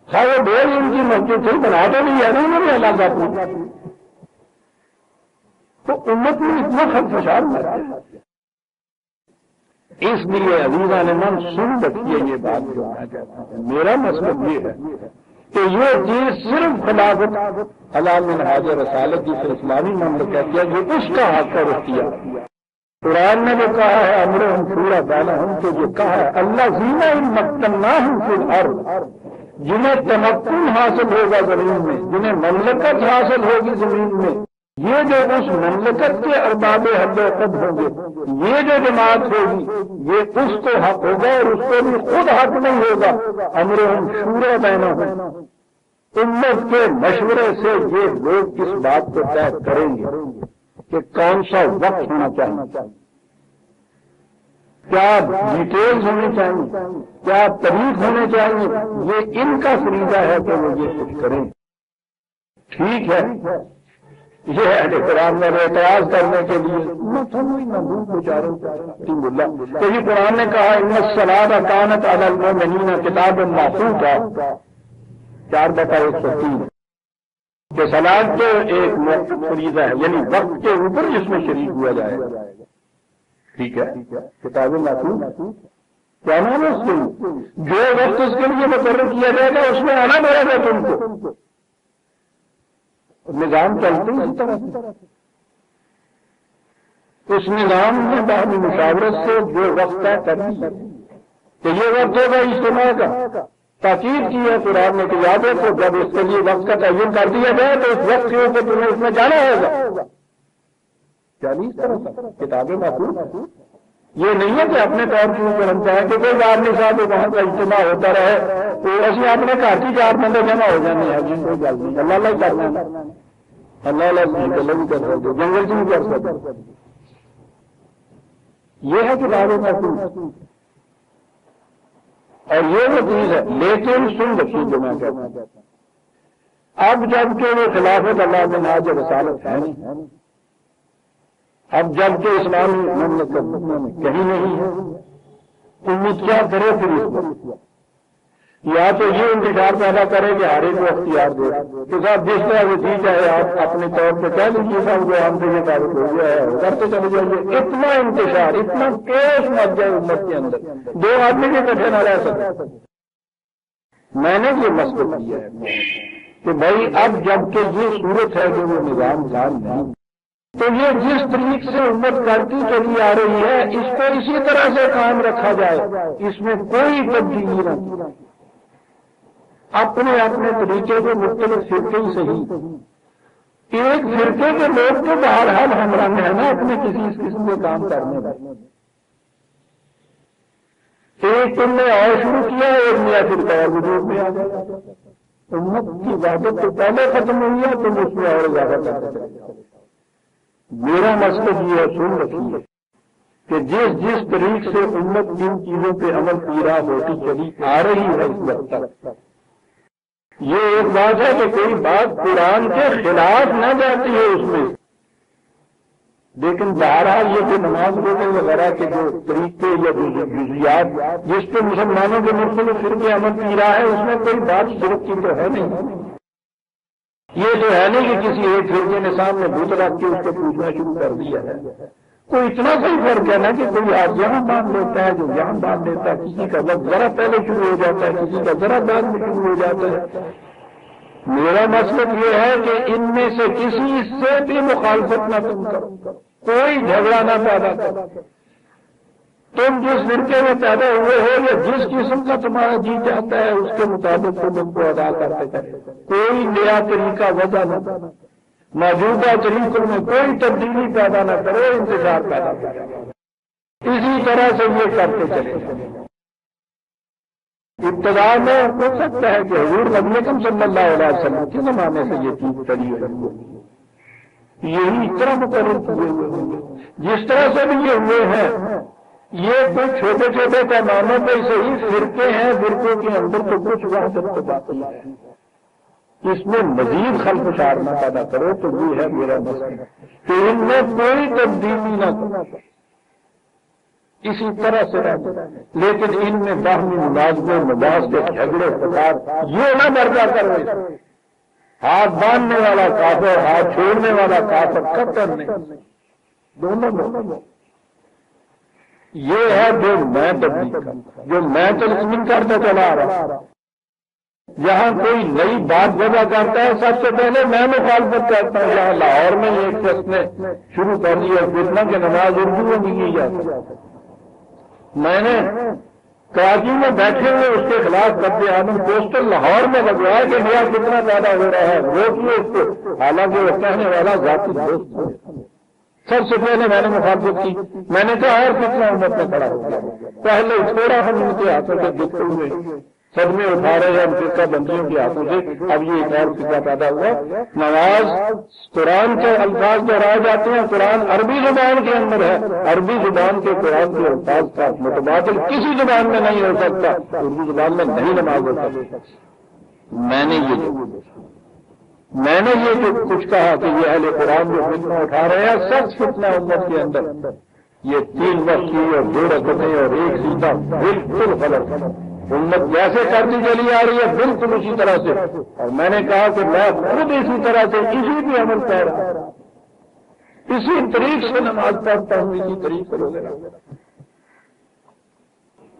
ہاں وہ ڈیڑھ ان کی مسجد سے بنا تو نہیں ہے نا انہوں نے اللہ کا، تو امت میں اتنا خلفشار ہے۔ اس لیے عزیزان من سن رکھیے یہ بات جو میں کہتا ہوں، میرا مطلب یہ ہے کہ یہ چیز صرف خلافت علی منہاج رسالت جسے اسلامی مملکت ہے یہ اس کا حق اور اختیار۔ قرآن نے جو کہا ہے امرہم شورا بینہم، تو یہ کہا ہے اللہ زینا ان مکناہم فی الارض، جنہیں تمکن حاصل ہوگا زمین میں، جنہیں مملکت حاصل ہوگی زمین میں، یہ جو اس مملکت کے ارباب حد و قد ہوں گے، یہ جو جماعت ہوگی یہ اس کو حق ہوگا اور اس کو بھی خود حق نہیں ہوگا۔ امرہم شورا بینہم، امت کے مشورے سے یہ لوگ اس بات کو طے کریں گے کہ کون سا وقت ہونا چاہیے، کیا ڈیٹیلز ہونی چاہیے، کیا طریق ہونے چاہیے، یہ ان کا فریضہ ہے کہ وہ یہ کچھ کریں۔ ٹھیک ہے، یہ اہل قرآن میں اعتراض کرنے کے لیے تو یہ قرآن نے کہا ان الصلاۃ کانت علی المؤمنین کتابا موقوتا 4/103 کہ صلاۃ تو ایک موقوت فریضہ ہے، یعنی وقت کے اوپر جس میں شریک ہوا جائے گا۔ ٹھیک ہے، کتاب موقوت کیا نام ہے اس کے لیے، جو وقت اس کے لیے مقرر کیا جائے گا اس میں آنا پڑے گا تم کو۔ نظام چلتے اسی طرح سے، اس نظام میں باہمی مشاورت سے جو وقت طے کر دی کہ یہ وقت ہوگا اجتماع کا، تاکید کی ہے قرآن نے کہ یاد ہے تو جب اس کے لیے وقت کا تعین کر دیا جائے تو اس وقت کے اوپر تمہیں اس میں جانا ہوگا۔ یعنی اس طرح سے کتابیں محفوظ، یہ نہیں ہے کہ اپنے طور پر کرم چاہے کہ کوئی بات نہیں صاحب وہاں کا اجتماع ہوتا رہے تو اسی اپنے گھر کی 4 بندے جمع ہو جانے ہیں، جن کوئی گل نہیں، اللہ اللہ کرنا، اللہ اللہ بھی کر سکتے، جنگل سے بھی کر سکتے، یہ ہے کتابیں محفوظ اور یہ وہ چیز ہے۔ لیکن سن رکھیے جو میں کہتا ہوں، اب جب کہ وہ خلافت اللہ منہاج رسالت ہے نہیں، اب جب کہ اسلامی مملکت میں کہیں نہیں ہے، امت کیا کرے پھر اس وقت؟ یا تو یہ انتشار پیدا کرے کہ ہر ایک کو اختیار دے کہ صاحب جس طرح سے ٹھیک ہے آپ اپنے طور پہ کہہ لیجیے صاحب جو ہم سے یہ تعلق ہو گیا ہے کرتے چلے جائیے۔ اتنا انتشار، اتنا کیس مچ جائے امت کے اندر، 2 آدمی کے کٹھے نہ رہ سکے۔ میں نے یہ مسئلہ کیا ہے کہ بھائی اب جب کہ یہ صورت ہے کہ وہ نظام جان نہیں، تو یہ جس طریق سے امت کرتی چلی آ رہی ہے اس کو اسی طرح سے قائم رکھا جائے، اس میں کوئی تبدیلی نہ، اپنے اپنے طریقے کے مختلف فرقے ہی صحیح، ایک فرقے کے لوگ تو بہرحال ہمراہ میں ہے نا اپنے کسی اس قسم کے کام کرنے کا۔ ایک تم نے اور شروع کیا، ایک نیا فرقہ اور وجود میں آ گیا، امت کی وحدت تو پہلے ختم ہوئی ہے، تم اس میں اور اضافہ کرتے چلے۔ میرا مقصد یہ ہے، سن رکھیے کہ جس طریق سے امت ان چیزوں پہ عمل پیرا ہوتی چلی آ رہی ہے اس وقت تک، یہ ایک بات ہے کہ کوئی بات قرآن کے خلاف نہ جاتی ہے اس میں، لیکن بہرحال یہ کہ نماز روزے وغیرہ کے جو طریقے یا جزیات جس پہ مسلمانوں کے مختلف فرقے عمل پیرا ہے اس میں کوئی بات شرک کی تو ہے نہیں۔ یہ تو ہے نہیں کہ کسی ایک فرقے نے سامنے بت رکھ کے اس کو پوچھنا شروع کر دیا ہے، کوئی اتنا صحیح فرق ہے نا کہ کوئی آج یہاں باندھ لیتا ہے جو یہاں باندھ لیتا ہے، کسی کا وقت ذرا پہلے شروع ہو جاتا ہے، کسی کا ذرا بعد میں شروع ہو جاتا ہے۔ میرا مقصد یہ ہے کہ ان میں سے کسی سے بھی مخالفت نہ تم کرو، کوئی جھگڑا نہ پیدا کرو، تم جس فرقے میں پیدا ہوئے ہو یا جس قسم کا تمہارا جی چاہتا ہے اس کے مطابق تم ان کو ادا کرتے چلے، کوئی نیا طریقہ وضع نہ کرو، موجودہ طریقوں میں کوئی تبدیلی پیدا نہ کرے، انتشار پیدا کرے، اسی طرح سے یہ کرتے چلے۔ ابتدا میں ہو سکتا ہے کہ حضور نبی اکرم صلی اللہ علیہ وسلم کے زمانے سے یہ چیز چلی ہوئی، یہی اس طرح مقرر کیے ہوئے ہوں گے، جس طرح سے بھی یہ ہوئے ہیں۔ یہ کچھ چھوٹے چھوٹے پیمانوں پہ صحیح فرقے ہیں، فرقوں کے اندر تو کچھ وحدت تو باقی ہے، اس میں مزید خلفشار نہ پیدا کرو، تو یہ ہے میرا مسئلہ کہ ان میں کوئی تبدیلی نہ کرو، اسی طرح سے رہتے، لیکن ان میں باہمی منازعے، مباحثے، جھگڑے، فساد یہ نہ برپا کرو۔ ہاتھ باندھنے والا کافر، ہاتھ چھوڑنے والا کافر، قطر نہیں، دونوں میں یہ ہے جو میں تبلیغ کرتا، جو میں تلقین کرتا چلا آ رہا۔ جہاں کوئی نئی بات وضع کرتا ہے سب سے پہلے میں مخالفت کرتا ہوں۔ یہاں لاہور میں ایک شخص نے شروع کر دیا فتنہ کہ نماز اردو میں بھی کی جاتی ہے۔ میں نے کراچی میں بیٹھے ہوئے اس کے خلاف قبض عدم پوسٹر لاہور میں لگوایا کہ نیا فتنہ پیدا ہو رہا ہے، روکیے اس کو، حالانکہ وہ کہنے والا ذاتی دوست ہے۔ سب سے پہلے میں نے مخالفت کی، میں نے کہا اور فتنہ امت میں کھڑا ہو گیا۔ پہلے تھوڑا ہم ان کے ہاتھوں سے دکھتے ہوئے صدمے اٹھا رہے ہیں فرقہ بندیوں کے ہاتھوں سے، اب یہ ایک اور فکر پیدا ہوا۔ نماز قرآن کے الفاظ دہرائے جاتے ہیں، قرآن عربی زبان کے اندر ہے، عربی زبان کے قرآن کے الفاظ کا متبادل کسی زبان میں نہیں ہو سکتا، اردو زبان میں نہیں نماز ہو سکتی۔ میں نے یہ جو کچھ کہا کہ یہ اہل قرآن جو فتنہ اٹھا رہے ہیں، سخت فتنہ امت کے اندر، یہ 3 وقت کی اور 2 رکعتیں اور ایک سیدھا بالکل غلط، امت جیسے کرتی چلی آ رہی ہے بالکل اسی طرح سے۔ اور میں نے کہا کہ میں خود اسی طرح سے اسی بھی عمل کر رہا ہوں، اسی طریق سے نماز پڑھتا ہوں، اسی طریق سے روزے رکھتا ہوں۔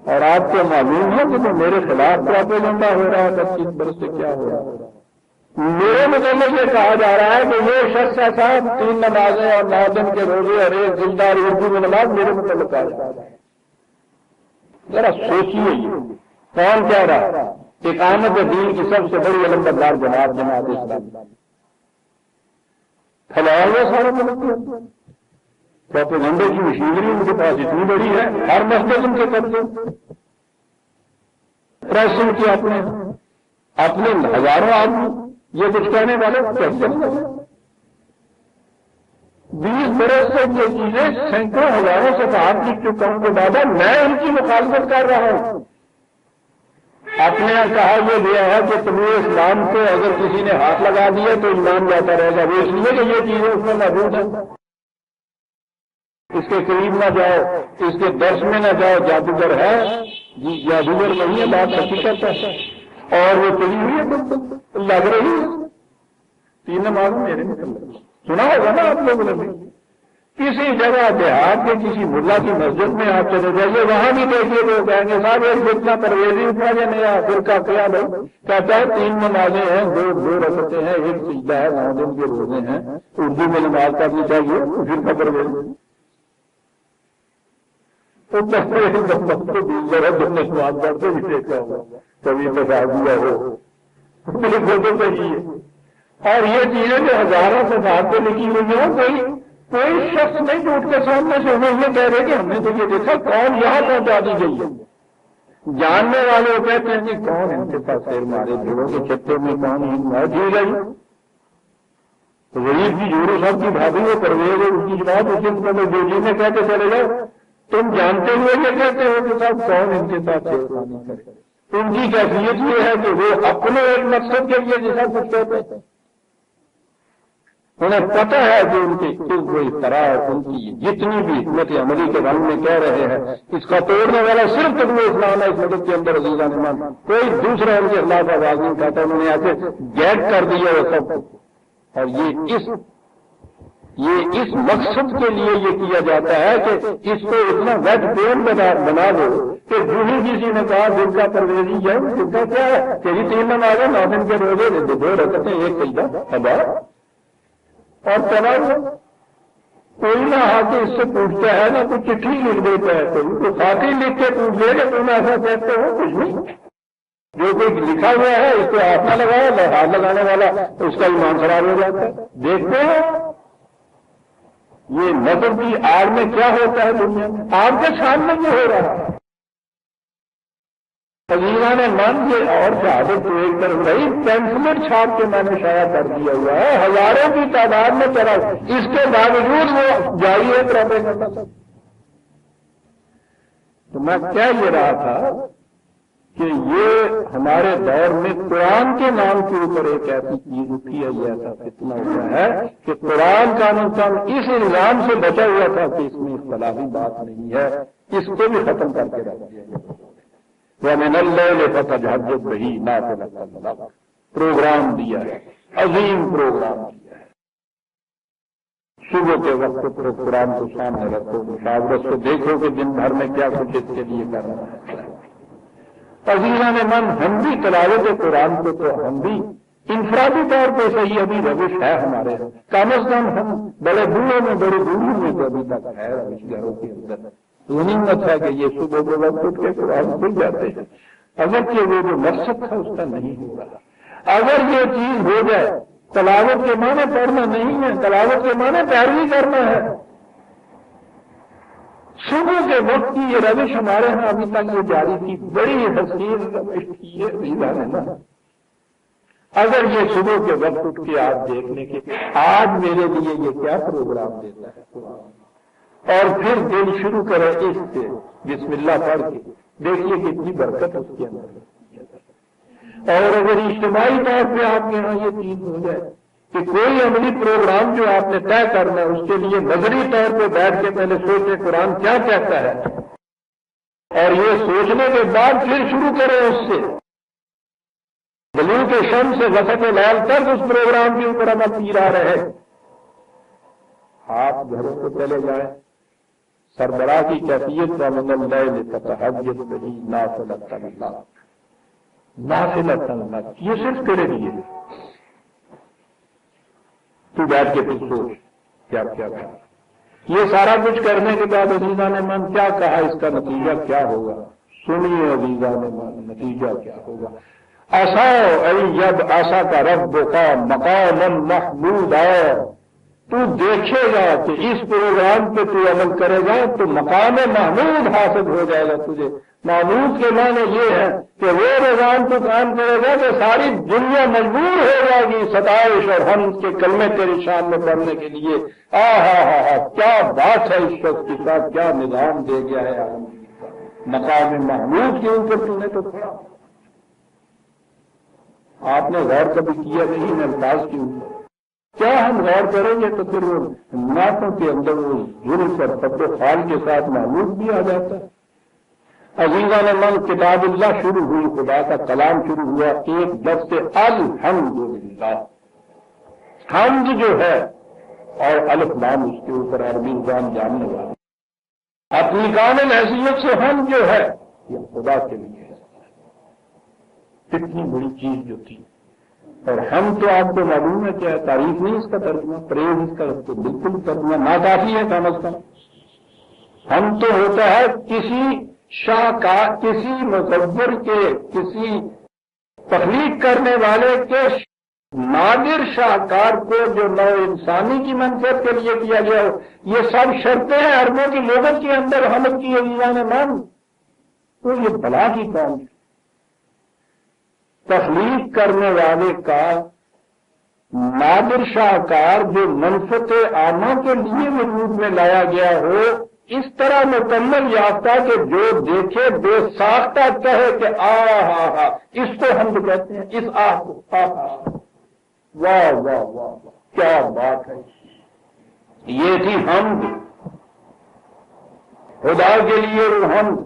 اور آپ کو معلوم ہے کہ تو میرے خلاف پراپیگنڈا ہو رہا ہے 25 برس سے کیا ہو رہا ہے۔ میرے متعلق یہ کہا جا رہا ہے کہ یہ شخص ایسا 3 نمازیں اور 9 دن کے روزے اور ایک ذمہ اردو میں نماز میرے متعلق کہا جا رہا ہے۔ ذرا سوچیے یہ کون کہہ رہا ہے؟ اقامت دین کی سب سے بڑی علمبردار جماعت اسلام پھیلایا ہوا سارے ملک کے اندر، پروپیگنڈے کی مشینری ان کے پاس اتنی بڑی ہے، ہر مسجد ان کے قبضے، پریس ان کی اپنے ہزاروں آدمی یہ کچھ کہنے والے کیسے نہیں؟ 20 برس سے یہ چیزیں سینکڑوں ہزاروں سے باہر لکھ چکا ہوں کہ بابا میں ان کی مخالفت کر رہا ہوں۔ آپ نے کہا یہ گیا ہے کہ طلوع اسلام کو اگر کسی نے ہاتھ لگا دیا تو ایمان جاتا رہے گا، وہ اس لیے کہ یہ چیزیں اس میں موجود ہیں، اس کے قریب نہ جاؤ، اس کے درس میں نہ جاؤ، جادوگر ہے جی، جادوگر نہیں ہے، بات حقیقت ہے، اور وہ چلی ہوئی ہے لگ رہی ہے۔ 3 نماز میرے سنا ہوگا نا آپ لوگوں نے بھی، کسی جگہ دیہات کے کسی ملا کی مسجد میں آپ چلے جائیے، وہاں بھی دیکھیے تو کہیں گے صاحب ایک فتنہ پرویزی اٹھا یا نیا فرقہ کیا بھائی، کہتا ہے 3 نمازیں ہیں، 2 رکعتیں ہیں، ایک سجدہ ہے، 9 دن کے روزے ہیں، اردو میں نماز پڑھنی چاہیے، فرقہ پرویزی تو نماز پڑھتے بھی دیکھا ہوگا کبھی بتا دیا ہو فوٹو چاہیے۔ اور یہ چیزیں جو ہزاروں سے بات پہ لکھی ہوئی ہیں، کوئی شخص نہیں جو اٹھ کے سامنے سے ہمیں یہ کہہ رہے کہ ہم نے تو یہ دیکھا، کون یہاں پہنچا دی گئی ہے۔ جاننے والے کہتے ہیں کہ کون ان کے پاس سیر مارے بھیڑوں کے چھتے میں کون دی گئی، تو غریب کی جوڑو صاحب کی بھابھی وہ پرویز ہے، اس کی بات اس میں بیٹی میں کہہ کے چلے جاؤ، تم جانتے ہوئے یہ کہتے ہو کہ صاحب کون ان کے ساتھ چھیڑخانی کرے۔ ان کی کیفیت یہ ہے کہ وہ اپنے ایک مقصد کے لیے جیسا کچھ کہتے ہیں، انہیں پتہ ہے کہ ان کی کوئی طرح ان کی جتنی بھی حکمت عملی کے رنگ میں کہہ رہے ہیں، اس کا توڑنے والا صرف طلوع اسلام ہے اس مدد کے اندر عزیزان ایمان، کوئی دوسرا ان کے خلاف آواز نہیں اٹھاتا۔ انہوں نے ایسے گیٹ کر دیا وہ سب، اور یہ اس مقصد کے لیے یہ کیا جاتا ہے کہ اس کو اتنا ویٹ پین بنا دو کہ جو ہی کسی نے کہا فرقہ پرویزی ہے، فرقہ کیا ہے، تیری 3 نمازیں 9 دن کے روزے 2 رکعتیں ایک سجدہ ابا، اور تمام کوئی نہ آ کے اس سے پوچھتا ہے نہ کوئی چٹھی لکھ دیتا ہے، کوئی خاطی لکھ کے پوچھ لے کہ تم ایسا کہتے ہو، کچھ نہیں۔ جو کوئی لکھا ہوا ہے اس کو ہاتھ نہ لگایا، ہاتھ لگانے والا اس کا ایمان خراب ہو جاتا ہے۔ دیکھتے ہیں یہ نظر کی آڑ میں کیا ہوتا ہے دنیا میں، آپ کے سامنے یہ ہو رہا ہے۔ عزیزاں نے من یہ اور شہادت تو ایک طرف رہی، پینسلٹ چھاپ کے میں نے شائع کر دیا ہوا ہے، ہزاروں کی تعداد میں چلا، اس کے باوجود وہ جاری ہے پروپیگنڈا سب۔ تو میں کہہ یہ رہا تھا کہ یہ ہمارے دور میں قرآن کے نام کے اوپر ایک ایسی چیز اٹھی ہے، یہ ایسا فتنہ ہوا ہے کہ قرآن کا نقصان اس الزام سے بچا ہوا تھا کہ اس میں اختلافی بات نہیں ہے، اس کو بھی ختم کر کے رکھ دیا گیا۔ وَمِنَ اللَّيْلِ فَتَهَجَّدْ بِهِ نَافِلَةً لَكَ، پروگرام دیا ہے، عظیم پروگرام دیا ہے۔ صبح کے وقت پر قرآن کو سامنے رکھو، مشاورت کو دیکھو کہ دن بھر میں کیا کچھ اس کے لیے کرنا ہے۔ عزیزاں نے من، ہم بھی تلاوت قرآن کو تو ہم بھی انفرادی طور پہ صحیح ابھی روش ہے ہمارے، کم از کم ہم بڑے بوڑھوں میں بڑے بوڑھوں میں تو ابھی تک ہے روش گھروں کے اندر۔ غنیمت ہے کہ یہ صبح کے وقت اٹھ کے قرآن کھل جاتے ہیں، اگرچہ وہ جو مقصد تھا اس کا نہیں ہو رہا۔ اگر یہ چیز ہو جائے، تلاوت کے معنی پڑھنا نہیں ہے، تلاوت کے معنی پیروی کرنا ہے۔ صبح کے وقت کی یہ روش ہمارے ہاں ابھی تک یہ جاری تھی، بڑی حسین روش تھی یہ۔ اگر یہ صبح کے وقت اٹھ کے آپ دیکھ لیں کہ آج میرے لیے یہ کیا پروگرام دیتا ہے قرآن، اور پھر دن شروع کرے اس سے بسم اللہ پڑھ کے، دیکھیے کتنی برکت اس کے اندر۔ اور اگر اجتماعی طور پہ آپ کے یہاں یہ چیز ہو جائے کہ کوئی عملی پروگرام جو آپ نے طے کرنا ہے اس کے لیے نظری طور پہ بیٹھ کے پہلے سوچے قرآن کیا کہتا ہے، اور یہ سوچنے کے بعد پھر شروع کریں اس سے، بلوغ شمس سے وسط لال تک اس پروگرام کے اوپر عمل پیرا رہے۔ آپ گھروں کو چلے جائیں، سربراہ کی کیفیت وَمِنَ اللَّيْلِ فَتَهَجَّدْ بِهِ نَافِلَةً لَكَ، نافلۃ لک، یہ صرف تیرے لیے۔ تو بیٹھ کے پھر سوچ کیا کیا کہا، یہ سارا کچھ کرنے کے بعد عزیزاں نے من کیا کہا، اس کا نتیجہ کیا ہوگا؟ سنیے عزیزاں نے من، نتیجہ کیا ہوگا۔ عَصَىٰ أَن يَبْعَثَكَ رَبُّكَ مَقَامًا مَحْمُودًا، تو دیکھے گا کہ اس پروگرام پہ تو عمل کرے گا تو مقام محمود حاصل ہو جائے گا تجھے۔ محمود کے معنی یہ ہے کہ وہ نظام تو کام کرے گا کہ ساری دنیا مجبور ہو جائے گی ستائش اور ہم کے کلمے تیری شان میں پڑھنے کے لیے۔ کیا بات ہے، اس شخص کے ساتھ کیا نظام دے گیا ہے مقام محمود کے اوپر تم نے تو تھا۔ آپ نے غور کبھی کیا نہیں ان الفاظ کے اوپر؟ کیا ہم غور کریں گے تو پھر وہ نعتوں کے اندر وہ ظلم اور فقر و خال کے ساتھ محمود بھی آ جاتا ہے۔ عزیزاں نے من، کتاب اللہ شروع ہوئی، خدا کا کلام شروع ہوا ایک لفظ سے الحمدللہ، حمد جو ہے اور الف لام اس کے اوپر عربی زبان جاننے والا، اپنی کامل حیثیت سے ہم جو ہے یہ خدا کے لیے ہے۔ کتنی بڑی چیز جو تھی، اور ہم تو آپ کو معلوم ہے کیا تعریف نہیں اس کا ترجمہ، پریز اس کا تو بالکل ترجمہ ناکافی ہے کم از کم۔ ہم تو ہوتا ہے کسی شاہکار، کسی مصور کے، کسی تخلیق کرنے والے کے نادر شاہکار کو جو نو انسانی کی منفعت کے لیے کیا گیا ہو۔ یہ سب شرطیں ہیں عربوں کی لغت کے اندر حمد کی عزیزاں نے مان، تو یہ بلا کی قوم تخلیق کرنے والے کا نادر شاہکار جو منفعت عامہ کے لیے وجود میں لایا گیا ہو، اس طرح مکمل یافتہ کہ جو دیکھے بے ساختہ کہے کہ اس کو حمد کہتے ہیں، اس کو واہ واہ واہ کیا بات ہے۔ یہ تھی حمد، خدا کے لیے وہ حمد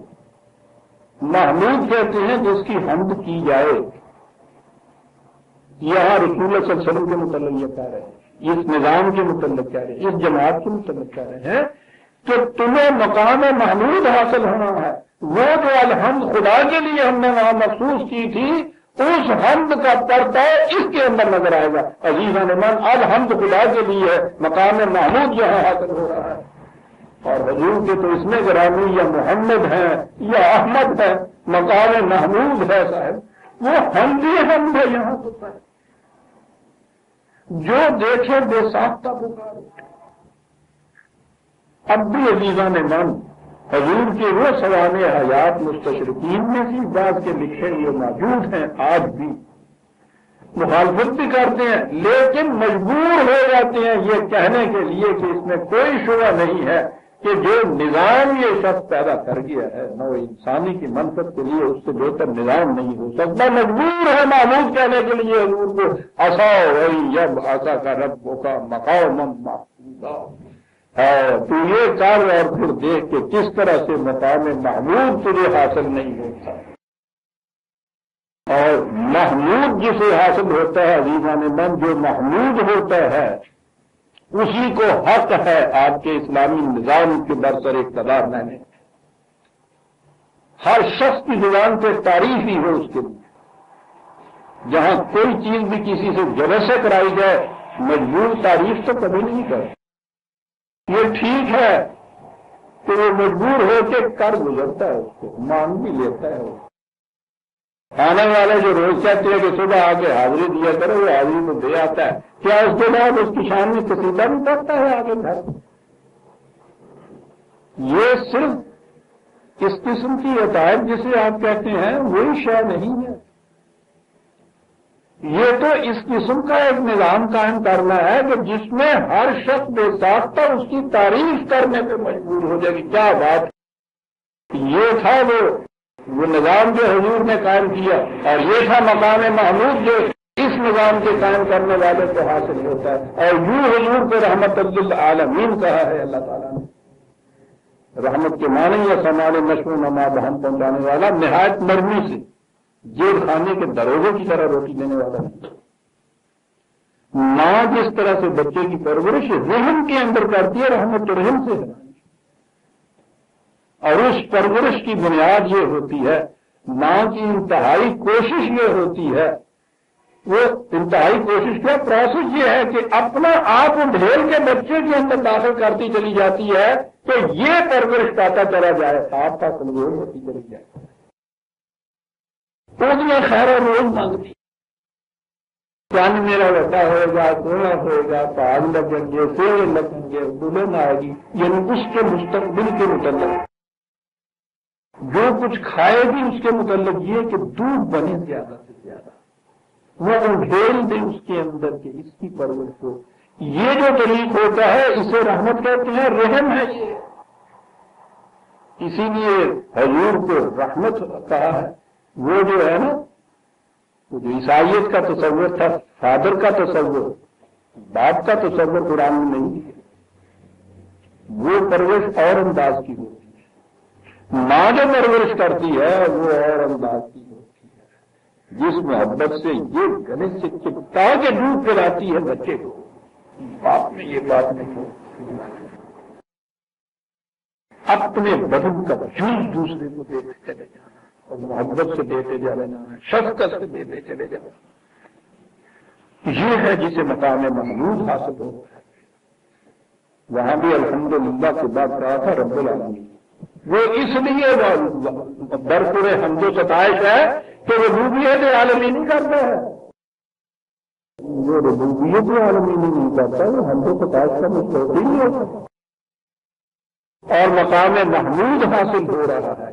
محمود کہتے ہیں جس کی حمد کی جائے۔ یہاں رسول اللہ صلی اللہ علیہ وسلم کے متعلق یہ کہہ رہے ہیں، اس نظام کے متعلق کہہ رہے ہیں، اس جماعت کے متعلق کہہ رہے ہیں کہ تمہیں مقام محمود حاصل ہونا ہے۔ وہ جو الحمد خدا کے لیے ہم نے وہاں مخصوص کی تھی، اس حمد کا پردہ اس کے اندر نظر آئے گا۔ عزیزاں نے من، الحمد خدا کے لیے ہے، مقام محمود یہاں حاصل ہو رہا ہے۔ اور حضور کے تو اس میں گرامی یا محمد ہیں یا احمد ہے، مقام محمود ہے صاحب، وہ ہم بھی ہم ہے یہاں ہوتا ہے، جو دیکھے بے ساختہ پکار اٹھے۔ اب بھی عزیزان من حضور کے وہ سوانح حیات مستشرقین میں بھی بعض کے لکھے ہوئے موجود ہیں، آج بھی مخالفت بھی کرتے ہیں، لیکن مجبور ہو جاتے ہیں یہ کہنے کے لیے کہ اس میں کوئی شبہ نہیں ہے کہ جو نظام یہ شخص پیدا کر گیا ہے نو انسانی کی منفعت کے لیے اس سے بہتر نظام نہیں ہو سکتا۔ مجبور ہے محمود کہنے کے لیے حضور کو آسا وہی یب آسا کا رب کا مقام محمودا ہے، تو یہ کر اور پھر دیکھ کے کس طرح سے مقام محمود تجھے حاصل نہیں ہوتا۔ اور محمود جسے حاصل ہوتا ہے عزیزان من، جو محمود ہوتا ہے اسی کو حق ہے آپ کے اسلامی نظام کے برسر اقتدار میں۔ ہر شخص کی زبان سے تعریف ہی ہو اس کے لیے، جہاں کوئی چیز بھی کسی سے جبر سے کرائی جائے مجبور تعریف تو کبھی نہیں کرے۔ یہ ٹھیک ہے کہ وہ مجبور ہو کے کر گزرتا ہے، اس کو مان بھی لیتا ہے۔ وہ آنے والے جو روز کہتے ہیں کہ صبح آ کے حاضری دیا کرو، وہ حاضری کو دے آتا ہے، کیا اس کے بعد اس کی شان میں قصیدہ بھی پڑتا ہے آگے گھر؟ یہ صرف اس قسم کی عطایت جسے آپ کہتے ہیں وہی شے نہیں ہے، یہ تو اس قسم کا ایک نظام قائم کرنا ہے کہ جس میں ہر شخص بے ساختہ اس کی تعریف کرنے پہ مجبور ہو جائے گی۔ کیا بات! یہ تھا وہ نظام جو حضور نے قائم کیا، اور یہ تھا مقام محمود جو اس نظام کے قائم کرنے والے کو حاصل ہوتا ہے۔ اور یوں حضور کو رحمت للعالمین کہا ہے اللہ تعالیٰ نے۔ رحمت کے معنی یا سامان نشو و نما بہم پہنچانے والا، نہایت نرمی سے جیل خانے کے دروازے کی طرح روٹی دینے والا ہے۔ ماں جس طرح سے بچے کی پرورش رحم کے اندر کرتی ہے، رحمت و رحم سے ہے، اور اس پرورش کی بنیاد یہ ہوتی ہے، ماں کی انتہائی کوشش یہ ہوتی ہے، وہ انتہائی کوشش کیا پروسیس یہ ہے کہ اپنا آپ ڈھیل کے بچے کے اندر داخل کرتی چلی جاتی ہے کہ یہ پرورش پاتا چلا جائے، آپ کا کمزور ہوتی چلی جائے۔ اس میں خیر و روز مانگتی، چاند میرا بڑا ہوئے گا، سونا ہوئے گا، پہاڑ لگیں گے، سیڑے لگیں گے، دلہن آئے گی، یعنی اس کے مستقبل کے متعلق جو کچھ کھائے گی اس کے متعلق یہ کہ دودھ بنے زیادہ سے زیادہ، وہ انڈھیل دے اس کے اندر کے اس کی پرورش کو۔ یہ جو طریق ہوتا ہے اسے رحمت کہتے ہیں، رحم ہے یہ۔ اسی لیے حضور کو رحمت کہا ہے۔ وہ جو ہے نا، وہ جو عیسائیت کا تصور تھا، فادر کا تصور، باپ کا تصور قرآن میں نہیں ہے، وہ پرورش اور انداز کی ہوتی ہے۔ ماں جو پرورش کرتی ہے وہ اور انداز کی ہوتی ہے، جس محبت سے یہ گلے سے چپکا کے دودھ پلاتی ہے بچے کو، باپ میں یہ بات نہیں ہوتی۔ اپنے بدن کا جوس دوسرے کو دیتے چلے جانا اور محبت سے دیتے جانا، شفقت سے دیتے چلے جانا، یہ ہے جسے مقام محمود حاصل ہو۔ وہاں بھی الحمدللہ کی بات کہا تھا رب العالمین، وہ اس لیے برپور حمد و ستائش ہے کہ وہ ربوبیت عالمینی کرتا ہے۔ جو ربوبیت عالمینی نہیں کرتا وہ حمد و ستائش کا مستحق ہی نہیں ہو سکتا، اور مقام محمود حاصل ہو رہا ہے۔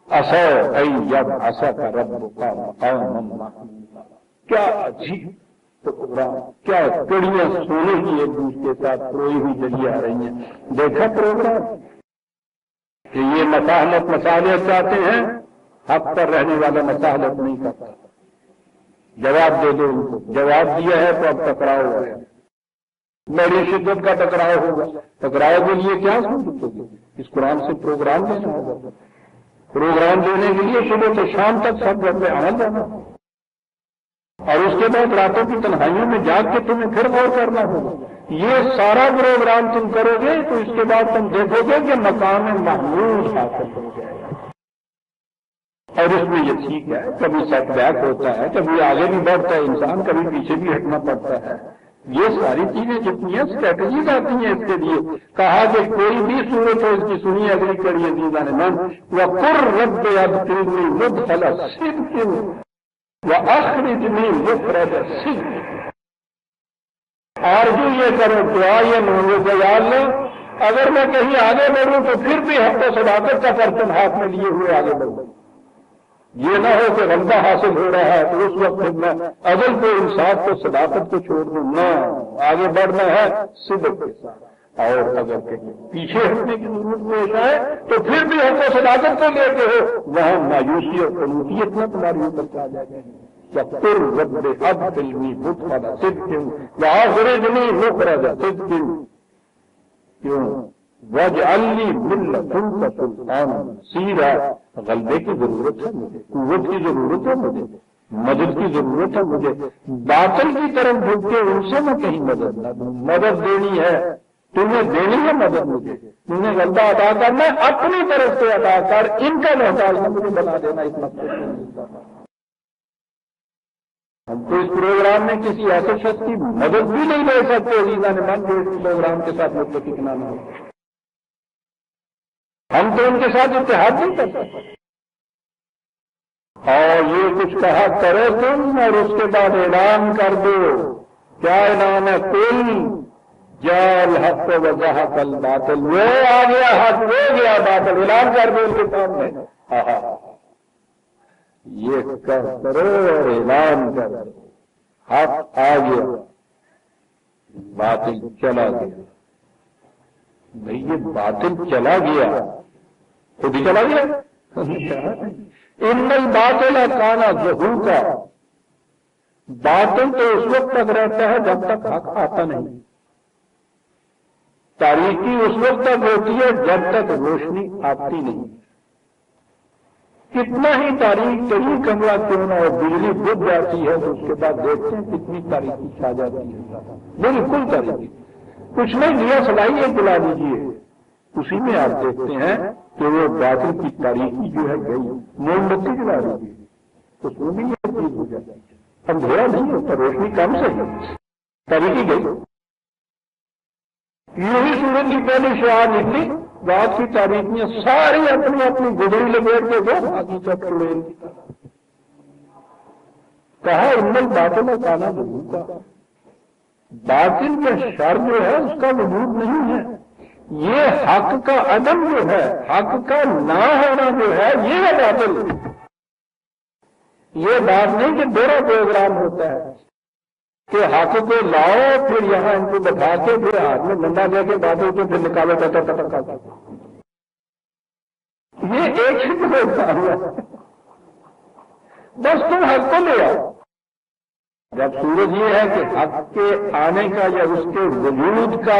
اصو ایب عصا کا رب کا مقام محمود، کیا عجیب پروگرام، کیا کڑیاں سونے کی ایک دوسرے کے ساتھ پروئی ہوئی چلی آ رہی ہیں۔ دیکھا پروگرام کہ یہ مصالحت مصالحت چاہتے ہیں، حق پر رہنے والا مصالحت نہیں کرتا۔ جواب دے دو ان کو، جواب دیا ہے تو اب ٹکراؤ ہو گیا، بڑی شدت کا ٹکراؤ ہوگا۔ ٹکراؤ کے لیے کیا سوچو گے؟ اس قرآن سے پروگرام دینا ہوگا، پروگرام دینے کے لیے صبح سے شام تک سب گھر میں عمل جانا ہوگا، اور اس کے بعد راتوں کی تنہائیوں میں جاگ کے تمہیں پھر غور کرنا ہوگا۔ یہ سارا پروگرام تم کرو گے تو اس کے بعد تم دیکھو گے کہ مقام محمود حاصل ہو جائے گا۔ اور اس میں یہ ٹھیک ہے، کبھی سیٹ بیک ہوتا ہے، کبھی آگے بھی بڑھتا ہے انسان، کبھی پیچھے بھی ہٹنا پڑتا ہے، یہ ساری چیزیں جتنی ہیں اسٹریٹجیز آتی ہیں اس کے لیے. کہا کہ کوئی بھی صورت ہو اس کی سنی اگلی کڑی عزیزان من وقر رب ادخلنی مدخل صدق واخرجنی مخرج صدق. اور جو یہ کرو دعا یہ مانگو کہ یا اللہ اگر میں کہیں آگے بڑھوں تو پھر بھی حق و صداقت کا پرچم ہاتھ میں لیے ہوئے آگے بڑھوں. یہ نہ ہو کہ غلبہ حاصل ہو رہا ہے تو اس وقت میں عدل کو انصاف کو صداقت کو چھوڑ دوں. نہ آگے بڑھنا ہے صدق کے ساتھ. اور اگر کہیں پیچھے ہٹنے کی ضرورت پیش آئے تو پھر بھی حق و صداقت کو لے کے ہو وہاں مایوسی اور قنوطیت نہ تمہاری اوپر آ جائے گی. وَقُلْ رَبِّ أَدْخِلْنِي مُدْخَلَ صِدْقٍ وَأَخْرِجْنِي مُخْرَجَ صِدْقٍ. کیوں وَاجْعَلْ لِي مِن لَّدُنكَ سُلْطَانًا نَصِيرًا. غلبے کی ضرورت ہے مجھے, قوت کی ضرورت ہے مجھے, مدد کی ضرورت ہے مجھے. باطل کی طرف جھک کے ان سے میں کہیں مدد نہ دوں. مدد دینی ہے تمہیں, دینی ہے مدد مجھے, تمہیں غلبہ عطا کرنا ہے اپنی طرف سے عطا کر, ان کا محتاج نہ مجھے بنا دینا. اس مقصد ہم تو اس پروگرام میں کسی ایسے شخص کی مدد بھی نہیں لے سکتے عزیزان من جو اس پروگرام کے ساتھ متفق نہ ہو. ہم تو ان کے ساتھ اتحاد نہیں کر سکتے. اور یہ کچھ کہا کرو تم اور اس کے بعد اعلان کر دو. کیا اعلان ہے؟ کل جال حق و وضاحت الباطل. وہ آ گیا حق, وہ گیا باطل. اعلان کر دو ان کے سامنے. یہ کرو اور اعلان کر دو حق آ گیا باطل چلا گیا. بھئی یہ باطل چلا گیا خود ہی چلا گیا. ان الباطل کان زہوقا. باطل تو اس وقت تک رہتا ہے جب تک حق آتا نہیں. تاریکی اس وقت تک ہوتی ہے جب تک روشنی آتی نہیں. کتنا ہی تاریخ کئی کمرہ کیوں نہ اور بجلی بجھ جاتی ہے تو اس کے بعد دیکھتے ہیں کتنی تاریخی چھا جاتی ہے. بالکل تاریخی کچھ نہیں دیا سلائی ایک بلا دیجیے, اسی میں آپ دیکھتے ہیں کہ وہ باطل کی تاریخی جو ہے گئی. موم بتی جلا دیجیے اس میں بھی یہ چیز ہو جاتی ہے. اندھیرا نہیں ہوتا, روشنی کم سے ہی تاریخی گئی. یوں ہی سورج کی پہلی شعاع نکلی, رات کی تاریخیاں ساری اپنی اپنی گزری لپیٹ کے دو باقی سب چڑیل. کہا ان الباطل کان زہوقا. باطل کا شر جو ہے اس کا وجود نہیں ہے. یہ حق کا عدم جو ہے, حق کا نہ ہونا جو ہے, یہ ہے باطل. یہ بات نہیں کہ دوہرا پروگرام ہوتا ہے کہ حق کو لاؤ پھر یہاں ان کو بٹھا کے پھر ہاتھ میں ڈنڈا لے کے باطل کو پھر نکالو کرتا. یہ ایک ہی پروگرام ہے. بس تم حق کو لے آؤ. جب سورج یہ ہے کہ حق کے آنے کا یا اس کے وجود کا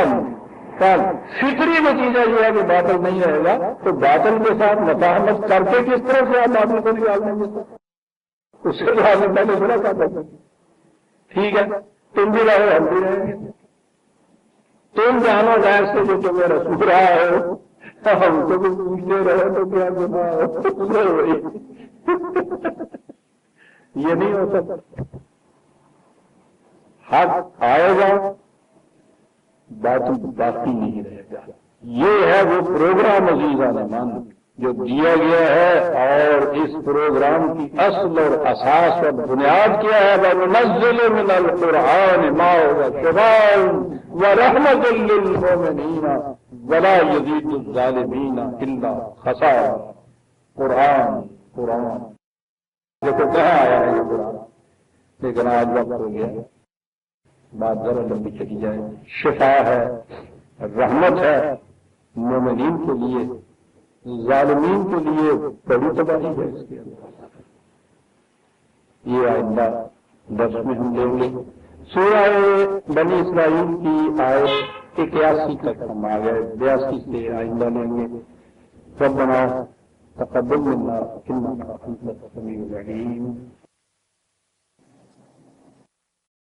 فطری نتیجہ یہ ہے کہ باطل نہیں رہے گا تو باطل کے ساتھ مفاہمت کر کے کس طرح سے آپ باطل کو نکال دیں گے؟ اس سے جو آپ نے پہلے تھوڑا کہا تھا ٹھیک ہے تم بھی رہو ہم بھی رہیں گے. تم جانو غیر سے جو تمہیں رسول رہا ہو ہم کو بھی پوچھتے رہے تو کیا گناہ ہو. یہ نہیں ہو سکتا. حق آئے گا باطل باقی نہیں رہے گا. یہ ہے وہ پروگرام عزیزان من جو دیا گیا ہے. اور اس پروگرام کی اصل اور اساس اور بنیاد کیا ہے؟ وَنُنَزِّلُ مِنَ الْقُرْآنِ مَا هُوَ شِفَاءٌ وَرَحْمَةٌ لِّلْمُؤْمِنِينَ وَلَا يَزِيدُ الظَّالِمِينَ إِلَّا خَسَارًا. قرآن دیکھو کہاں آیا ہے یہ قرآن, لیکن آج وقت ہو گیا, بات ذرا لمبی چلی جائے. شفا ہے, رحمت ہے مومنین کے لیے, ظالمین کے لیے بڑی تباہی ہے اس کے اندر. یہ آئندہ درس میں ہم لیں گے. سورہ بنی اسرائیل کی آیت 81 تک ہم آ گئے, 82 سے آئندہ لیں گے. ربنا تقبل منا انك انت السميع العليم